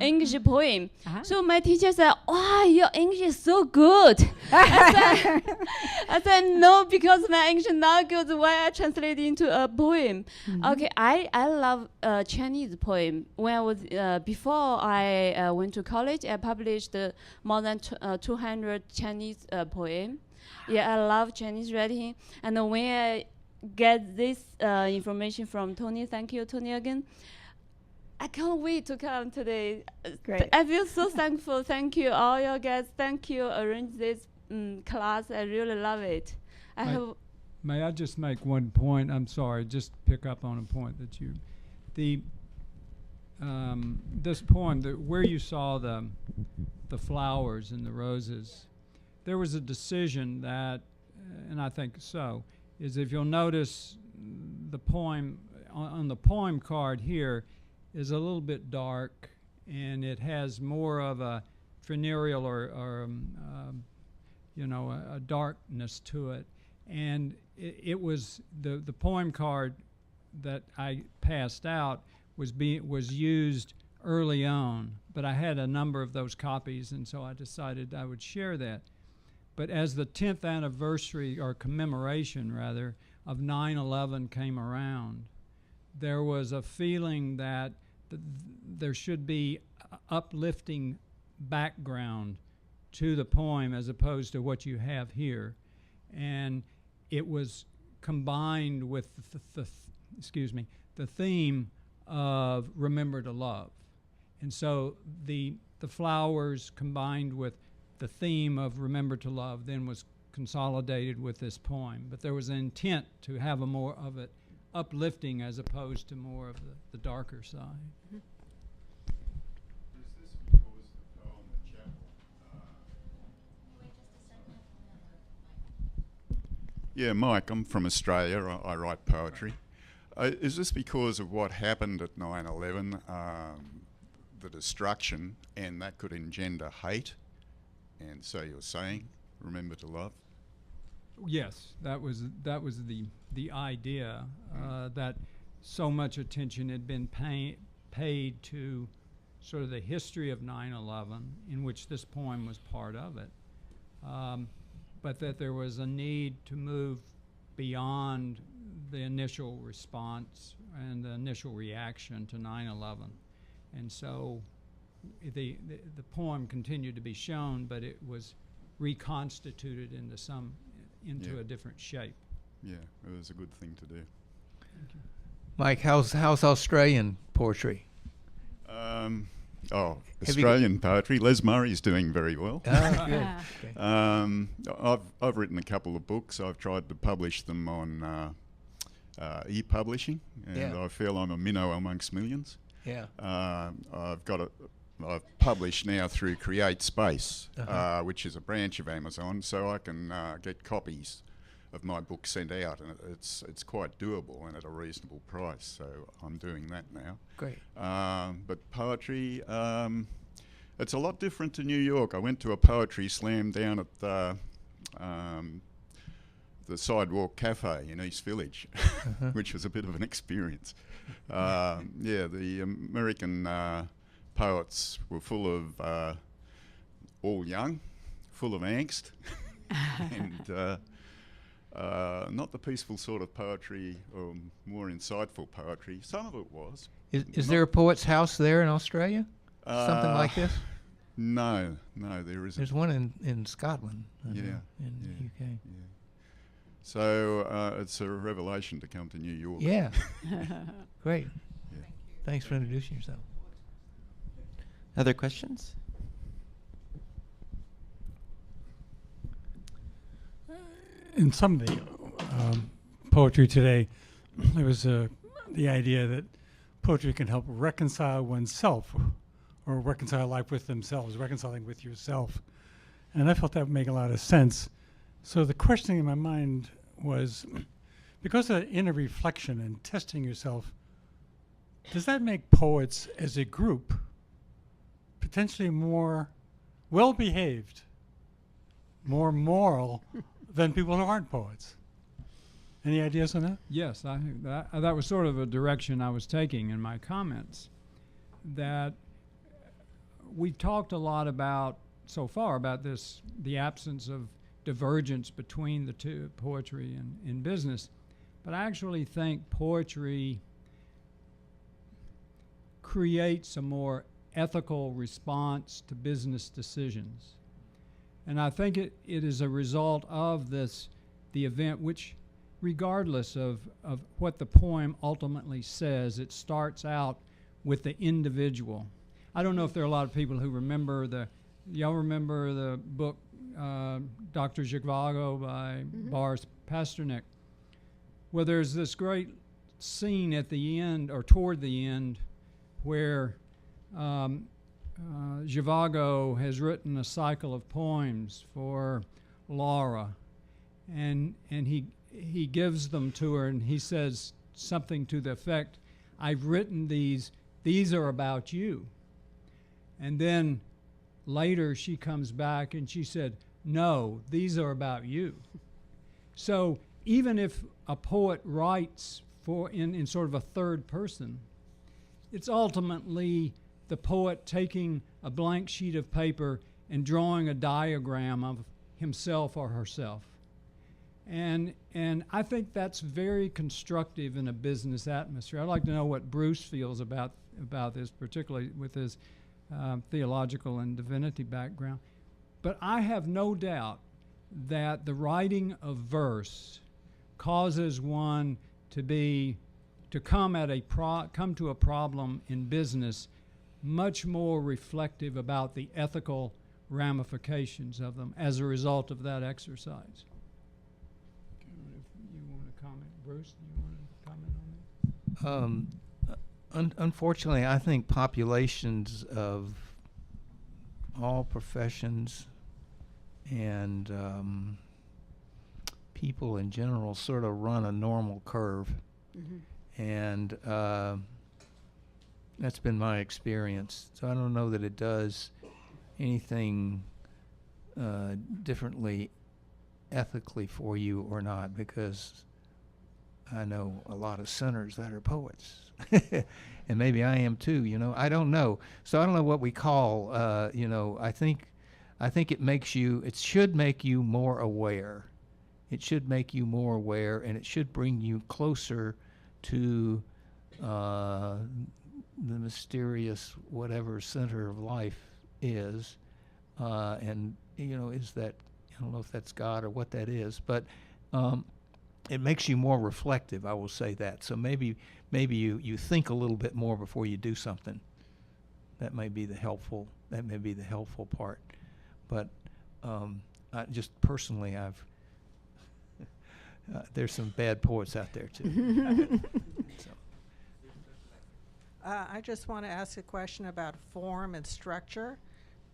English poem. So my teacher said, "Wow, your English is so good." I said, "No, because my English not good. Why I translate into a poem?" Okay, I love Chinese poem. When I was before I went to college, I published more than 200 Chinese poem. Yeah, I love Chinese writing. And when I get this information from Tony, thank you, Tony, again. I can't wait to come today. Great. I feel so thankful. Thank you, all your guests. Thank you, arrange this class. I really love it. May I just make one point? I'm sorry, just pick up on a point that this poem, where you saw the flowers and the roses, there was a decision that, and I think so, is if you'll notice the poem, on the poem card here, is a little bit dark, and it has more of a funereal or a darkness to it. And it was the poem card that I passed out was used early on, but I had a number of those copies, and so I decided I would share that. But as the 10th anniversary, or commemoration rather, of 9/11 came around, there was a feeling that there should be uplifting background to the poem as opposed to what you have here. And it was combined with the theme of Remember to Love. And so the flowers combined with the theme of Remember to Love then was consolidated with this poem. But there was an intent to have a more of it uplifting as opposed to more of the darker side. Is this because the poem The Chapel? Yeah, Mike, I'm from Australia. I write poetry. Is this because of what happened at 9/11, the destruction, and that could engender hate? And so you're saying, remember to love? Yes, that was the idea, that so much attention had been paid to sort of the history of 9/11, in which this poem was part of it, but that there was a need to move beyond the initial response and the initial reaction to 9/11. And so the poem continued to be shown, but it was reconstituted into a different shape. Yeah, it was a good thing to do. Mike, how's Australian poetry? Australian poetry. Les Murray's doing very well. Ah, good. Okay. I've written a couple of books. I've tried to publish them on e-publishing, and I feel I'm a minnow amongst millions. Yeah. I've published now through Create Space, which is a branch of Amazon, so I can get copies of my book sent out, and it's quite doable and at a reasonable price. So I'm doing that now. Great. But poetry, it's a lot different to New York. I went to a poetry slam down at the Sidewalk Cafe in East Village, which was a bit of an experience. The American poets were full of all young, full of angst, and not the peaceful sort of poetry, or more insightful poetry. Some of it was. Is there a Poets House there in Australia? Something like this? No, there isn't. There's one in Scotland. Yeah. In the UK. Yeah. So it's a revelation to come to New York. Yeah. Great. Yeah. Thanks for introducing yourself. Other questions? In some of the poetry today, there was the idea that poetry can help reconcile oneself, or reconcile life with themselves, reconciling with yourself. And I felt that would make a lot of sense. So the question in my mind was, because of that inner reflection and testing yourself, does that make poets as a group potentially more well-behaved, more moral than people who aren't poets? Any ideas on that? Yes, I think that was sort of a direction I was taking in my comments. That we've talked a lot about so far about this, the absence of divergence between the two, poetry and business. But I actually think poetry creates a more ethical response to business decisions. And I think it is a result of the event, which regardless of what the poem ultimately says, it starts out with the individual. I don't know if there are a lot of people who remember y'all remember the book Dr. Zhivago by Boris Pasternak, where there's this great scene at the end, or toward the end, where Zhivago has written a cycle of poems for Laura, and he gives them to her, and he says something to the effect, "I've written these are about you." And then later she comes back and she said, "No, these are about you." So even if a poet writes in sort of a third person, it's ultimately the poet taking a blank sheet of paper and drawing a diagram of himself or herself. And I think that's very constructive in a business atmosphere. I'd like to know what Bruce feels about this, particularly with his theological and divinity background. But I have no doubt that the writing of verse causes one to come to a problem in business much more reflective about the ethical ramifications of them as a result of that exercise. If you want to comment, Bruce, do you want to comment on that? Unfortunately, I think populations of all professions and people in general sort of run a normal curve. Mm-hmm. And that's been my experience. So I don't know that it does anything differently ethically for you or not, because I know a lot of sinners that are poets. And maybe I am too, I don't know. So I don't know what we call, I think it should make you more aware. It should make you more aware, and it should bring you closer to the mysterious whatever center of life is. And, is that, I don't know if that's God or what that is, but it makes you more reflective, I will say that. So maybe you think a little bit more before you do something. That may be the helpful part. But I just personally, there's some bad poets out there too. So. I just want to ask a question about form and structure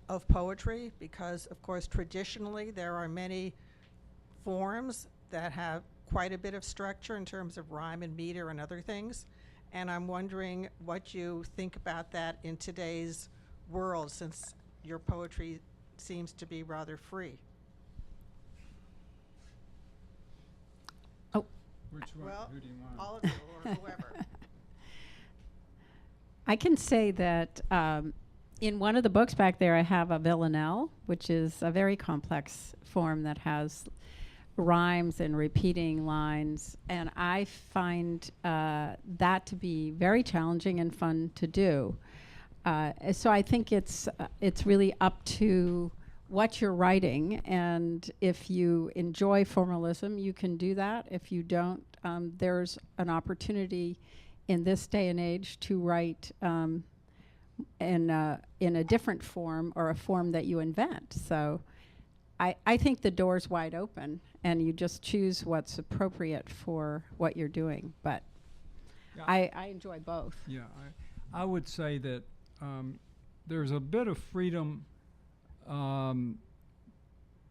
of poetry, because of course traditionally there are many forms that have quite a bit of structure in terms of rhyme and meter and other things, and I'm wondering what you think about that in today's world, since your poetry seems to be rather free. Which one? Well, Who do you want? all of you or whoever. I can say that in one of the books back there, I have a villanelle, which is a very complex form that has rhymes and repeating lines, and I find that to be very challenging and fun to do. So I think it's really up to what you're writing, and if you enjoy formalism, you can do that. If you don't, there's an opportunity in this day and age to write in a different form, or a form that you invent. So I think the door's wide open, and you just choose what's appropriate for what you're doing. But Yeah. I enjoy both. Yeah, I would say that there's a bit of freedom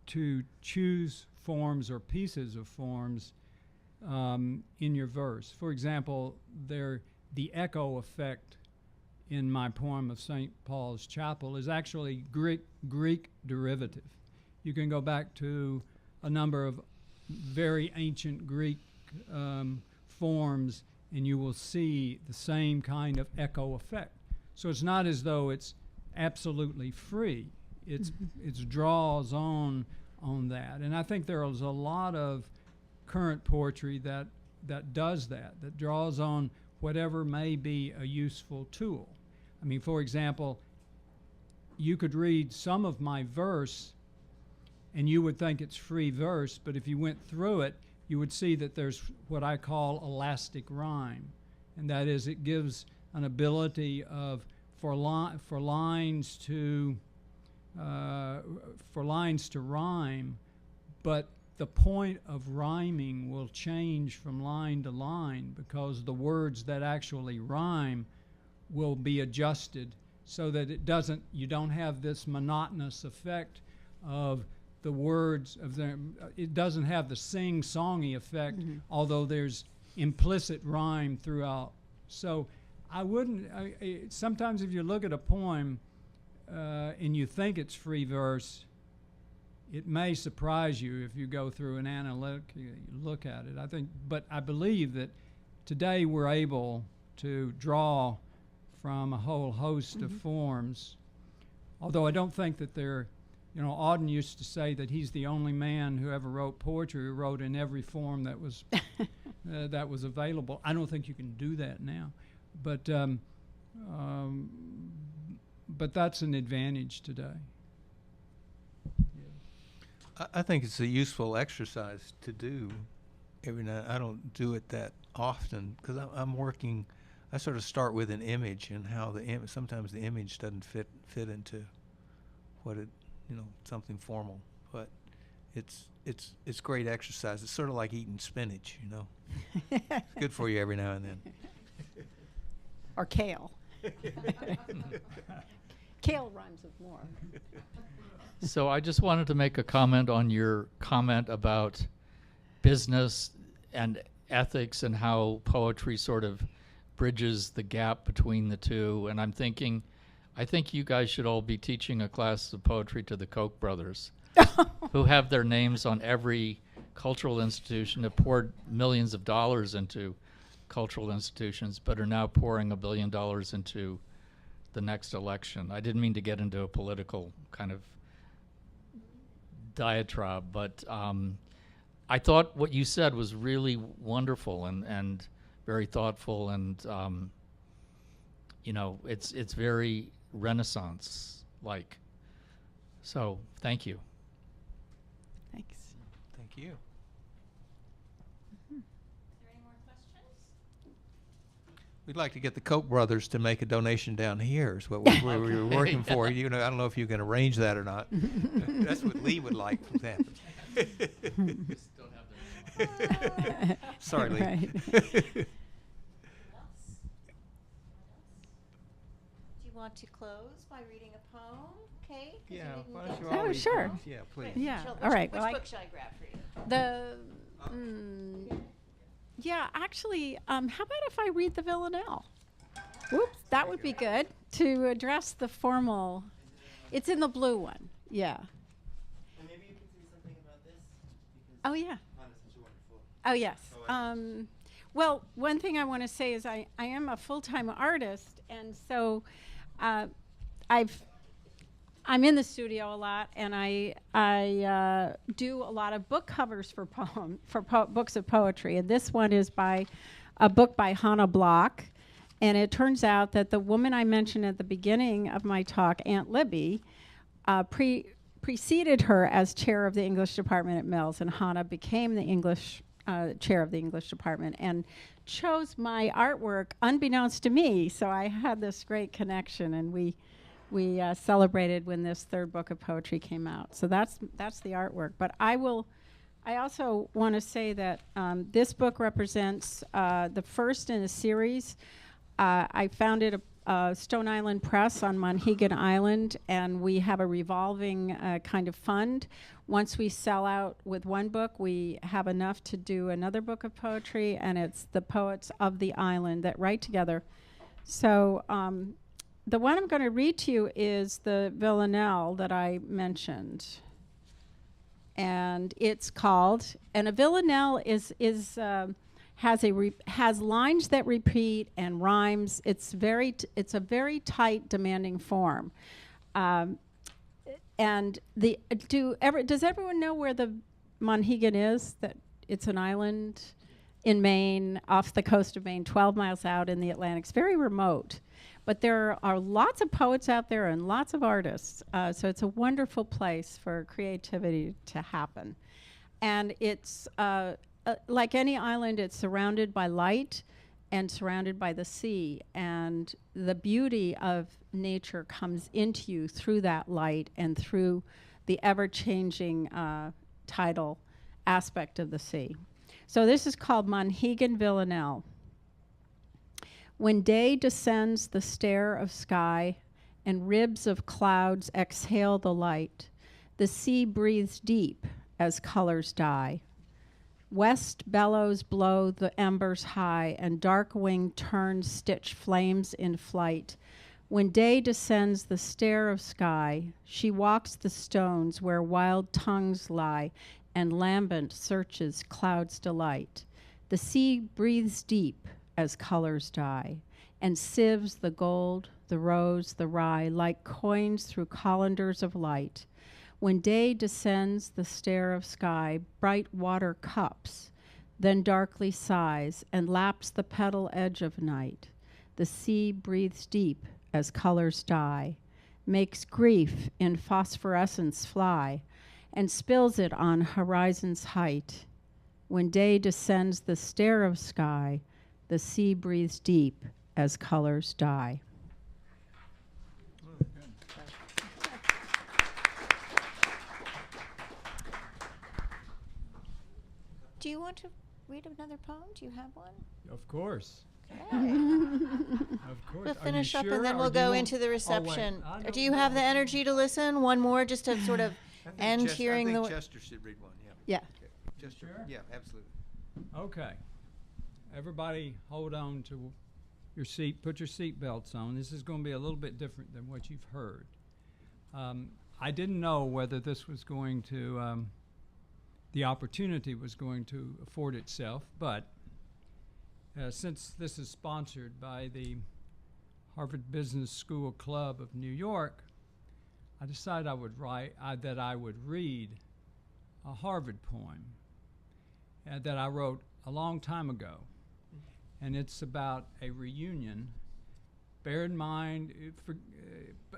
to choose forms or pieces of forms in your verse. For example, the echo effect in my poem of St. Paul's Chapel is actually Greek derivative. You can go back to a number of very ancient Greek forms, and you will see the same kind of echo effect. So it's not as though it's absolutely free. It's draws on that, and I think there is a lot of current poetry that does that draws on whatever may be a useful tool. I mean, for example, you could read some of my verse and you would think it's free verse, but if you went through it, you would see that there's what I call elastic rhyme, and that is it gives an ability for lines to rhyme, but the point of rhyming will change from line to line because the words that actually rhyme will be adjusted so that you don't have this monotonous effect of the words of them. It doesn't have the sing-songy effect, although there's implicit rhyme throughout. So sometimes if you look at a poem and you think it's free verse, it may surprise you if you go through an analytic look at it. But I believe that today we're able to draw from a whole host of forms, although I don't think that they're, Auden used to say that he's the only man who ever wrote poetry who wrote in every form that was that was available. I don't think you can do that now, but that's an advantage today. I think it's a useful exercise to do every night. I don't do it that often because I'm working. I sort of start with an image and how sometimes the image doesn't fit into what it, something formal. But it's great exercise. It's sort of like eating spinach, It's good for you every now and then. Or kale. Kale rhymes with more. So I just wanted to make a comment on your comment about business and ethics and how poetry sort of bridges the gap between the two. And I think you guys should all be teaching a class of poetry to the Koch brothers, who have their names on every cultural institution, have poured millions of dollars into cultural institutions, but are now pouring $1 billion into the next election. I didn't mean to get into a political kind of diatribe, but I thought what you said was really wonderful and very thoughtful, and it's very Renaissance-like. So thank you. Thanks. Thank you. We'd like to get the Koch brothers to make a donation down here is what we were working for. I don't know if you can arrange that or not. That's what Lee would like from that. Just don't have their name. Sorry, Lee. Right. Do you want to close by reading a poem, Kate? 'Cause you Yeah, didn't why get don't you to- all read sure. poems? Yeah, please. Yeah. Which All right. Which well, book should I grab for you? Actually, how about if I read the Villanelle? Whoops, that would be good to address the formal. It's in the blue one. Yeah. And maybe you can say something about this. Oh yeah. Hannah's such a wonderful Oh yes. poet. Well, one thing I want to say is I am a full-time artist, and so I'm in the studio a lot, and I do a lot of book covers for books of poetry. And this one is by a book by Hannah Block, and it turns out that the woman I mentioned at the beginning of my talk, Aunt Libby, preceded her as chair of the English department at Mills, and Hannah became the English chair of the English department and chose my artwork unbeknownst to me. So I had this great connection, and we celebrated when this third book of poetry came out. So that's the artwork. But I also want to say that this book represents the first in a series. I founded a Stone Island Press on Monhegan Island, and we have a revolving kind of fund. Once we sell out with one book, we have enough to do another book of poetry, and it's the poets of the island that write together. So the one I'm going to read to you is the Villanelle that I mentioned. And it's called, and a Villanelle has lines that repeat and rhymes. It's a very tight, demanding form. And does everyone know where the Monhegan is? That it's an island in Maine, off the coast of Maine, 12 miles out in the Atlantic. It's very remote. But there are lots of poets out there and lots of artists. So it's a wonderful place for creativity to happen. And it's like any island, it's surrounded by light and surrounded by the sea. And the beauty of nature comes into you through that light and through the ever-changing tidal aspect of the sea. So this is called Monhegan Villanelle. When day descends the stair of sky and ribs of clouds exhale the light, the sea breathes deep as colors die. West bellows blow the embers high, and dark-winged terns stitch flames in flight. When day descends the stair of sky, she walks the stones where wild tongues lie, and lambent searches clouds' delight. The sea breathes deep as colors die, and sieves the gold, the rose, the rye, like coins through colanders of light. When day descends the stair of sky, bright water cups, then darkly sighs, and laps the petal edge of night. The sea breathes deep as colors die, makes grief in phosphorescence fly, and spills it on horizon's height. When day descends the stair of sky, the sea breathes deep as colors die. Do you want to read another poem? Do you have one? Of course. Of course. We'll Are you finish up sure, and then or we'll do you go want- into the Oh, wait. reception. I Or don't do you have the know. energy to listen? One more, just to sort of end hearing I the. think Chester should read one, yeah. Yeah. Okay. Chester, Sure? yeah, absolutely. Okay. Everybody hold on to your seat. Put your seat belts on. This is going to be a little bit different than what you've heard. I didn't know whether this was going to, the opportunity was going to afford itself, but since this is sponsored by the Harvard Business School Club of New York, I decided I would that I would read a Harvard poem that I wrote a long time ago. And it's about a reunion. Bear in mind,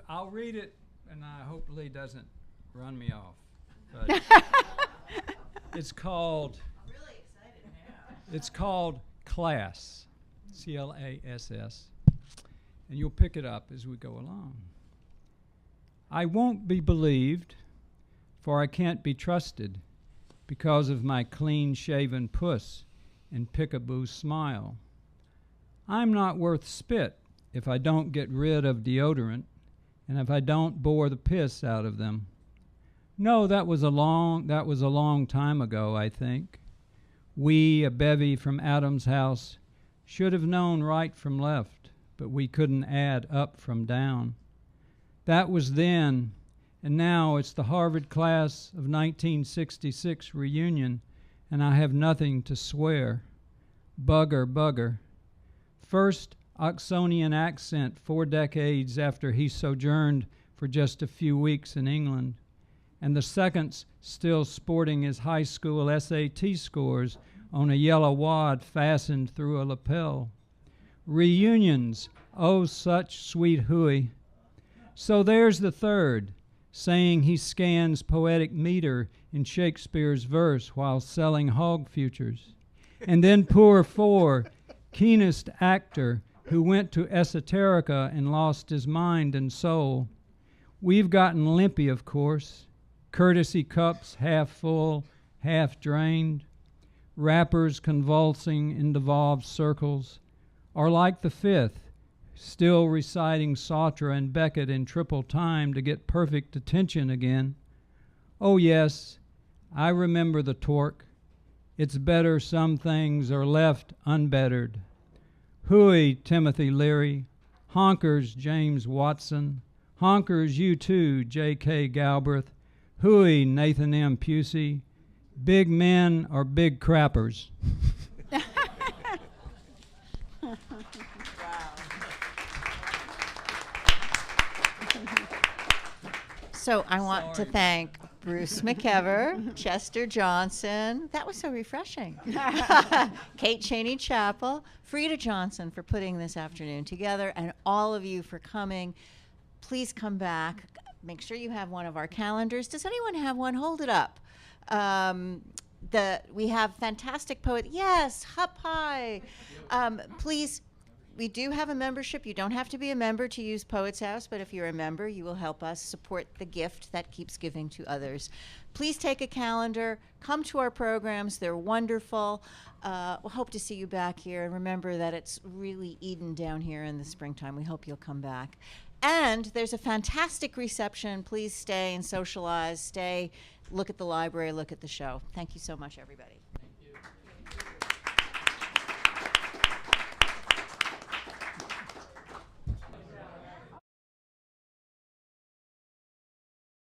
I'll read it, and I hope Lee doesn't run me off. But it's called. I'm really excited now. It's called Class, C-L-A-S-S, and you'll pick it up as we go along. I won't be believed, for I can't be trusted, because of my clean-shaven puss and pickaboo smile. I'm not worth spit if I don't get rid of deodorant and if I don't bore the piss out of them. No, that was a long time ago, I think. We, a bevy from Adam's house, should have known right from left, but we couldn't add up from down. That was then, and now it's the Harvard class of 1966 reunion, and I have nothing to swear. Bugger, bugger. First Oxonian accent 4 decades after he sojourned for just a few weeks in England, and the second's still sporting his high school SAT scores on a yellow wad fastened through a lapel. Reunions, oh such sweet hooey. So there's the third, saying he scans poetic meter in Shakespeare's verse while selling hog futures. And then poor 4, keenest actor who went to esoterica and lost his mind and soul. We've gotten limpy, of course. Courtesy cups half full, half drained. Rappers convulsing in devolved circles. Or like the fifth, still reciting Sartre and Beckett in triple time to get perfect attention again. Oh yes, I remember the torque. It's better some things are left unbettered. Hooey, Timothy Leary. Honkers, James Watson. Honkers, you too, J.K. Galbraith. Hooey, Nathan M. Pusey. Big men are big crappers. So I want to thank Bruce McEver, Chester Johnson. That was so refreshing. Kate Cheney Chappell, Frida Johnson for putting this afternoon together, and all of you for coming. Please come back. Make sure you have one of our calendars. Does anyone have one? Hold it up. We have fantastic poet. Yes, Hup High. Please. We do have a membership. You don't have to be a member to use Poets House, but if you're a member, you will help us support the gift that keeps giving to others. Please take a calendar. Come to our programs. They're wonderful. We'll hope to see you back here. And remember that it's really Eden down here in the springtime. We hope you'll come back. And there's a fantastic reception. Please stay and socialize. Stay, look at the library, look at the show. Thank you so much, everybody.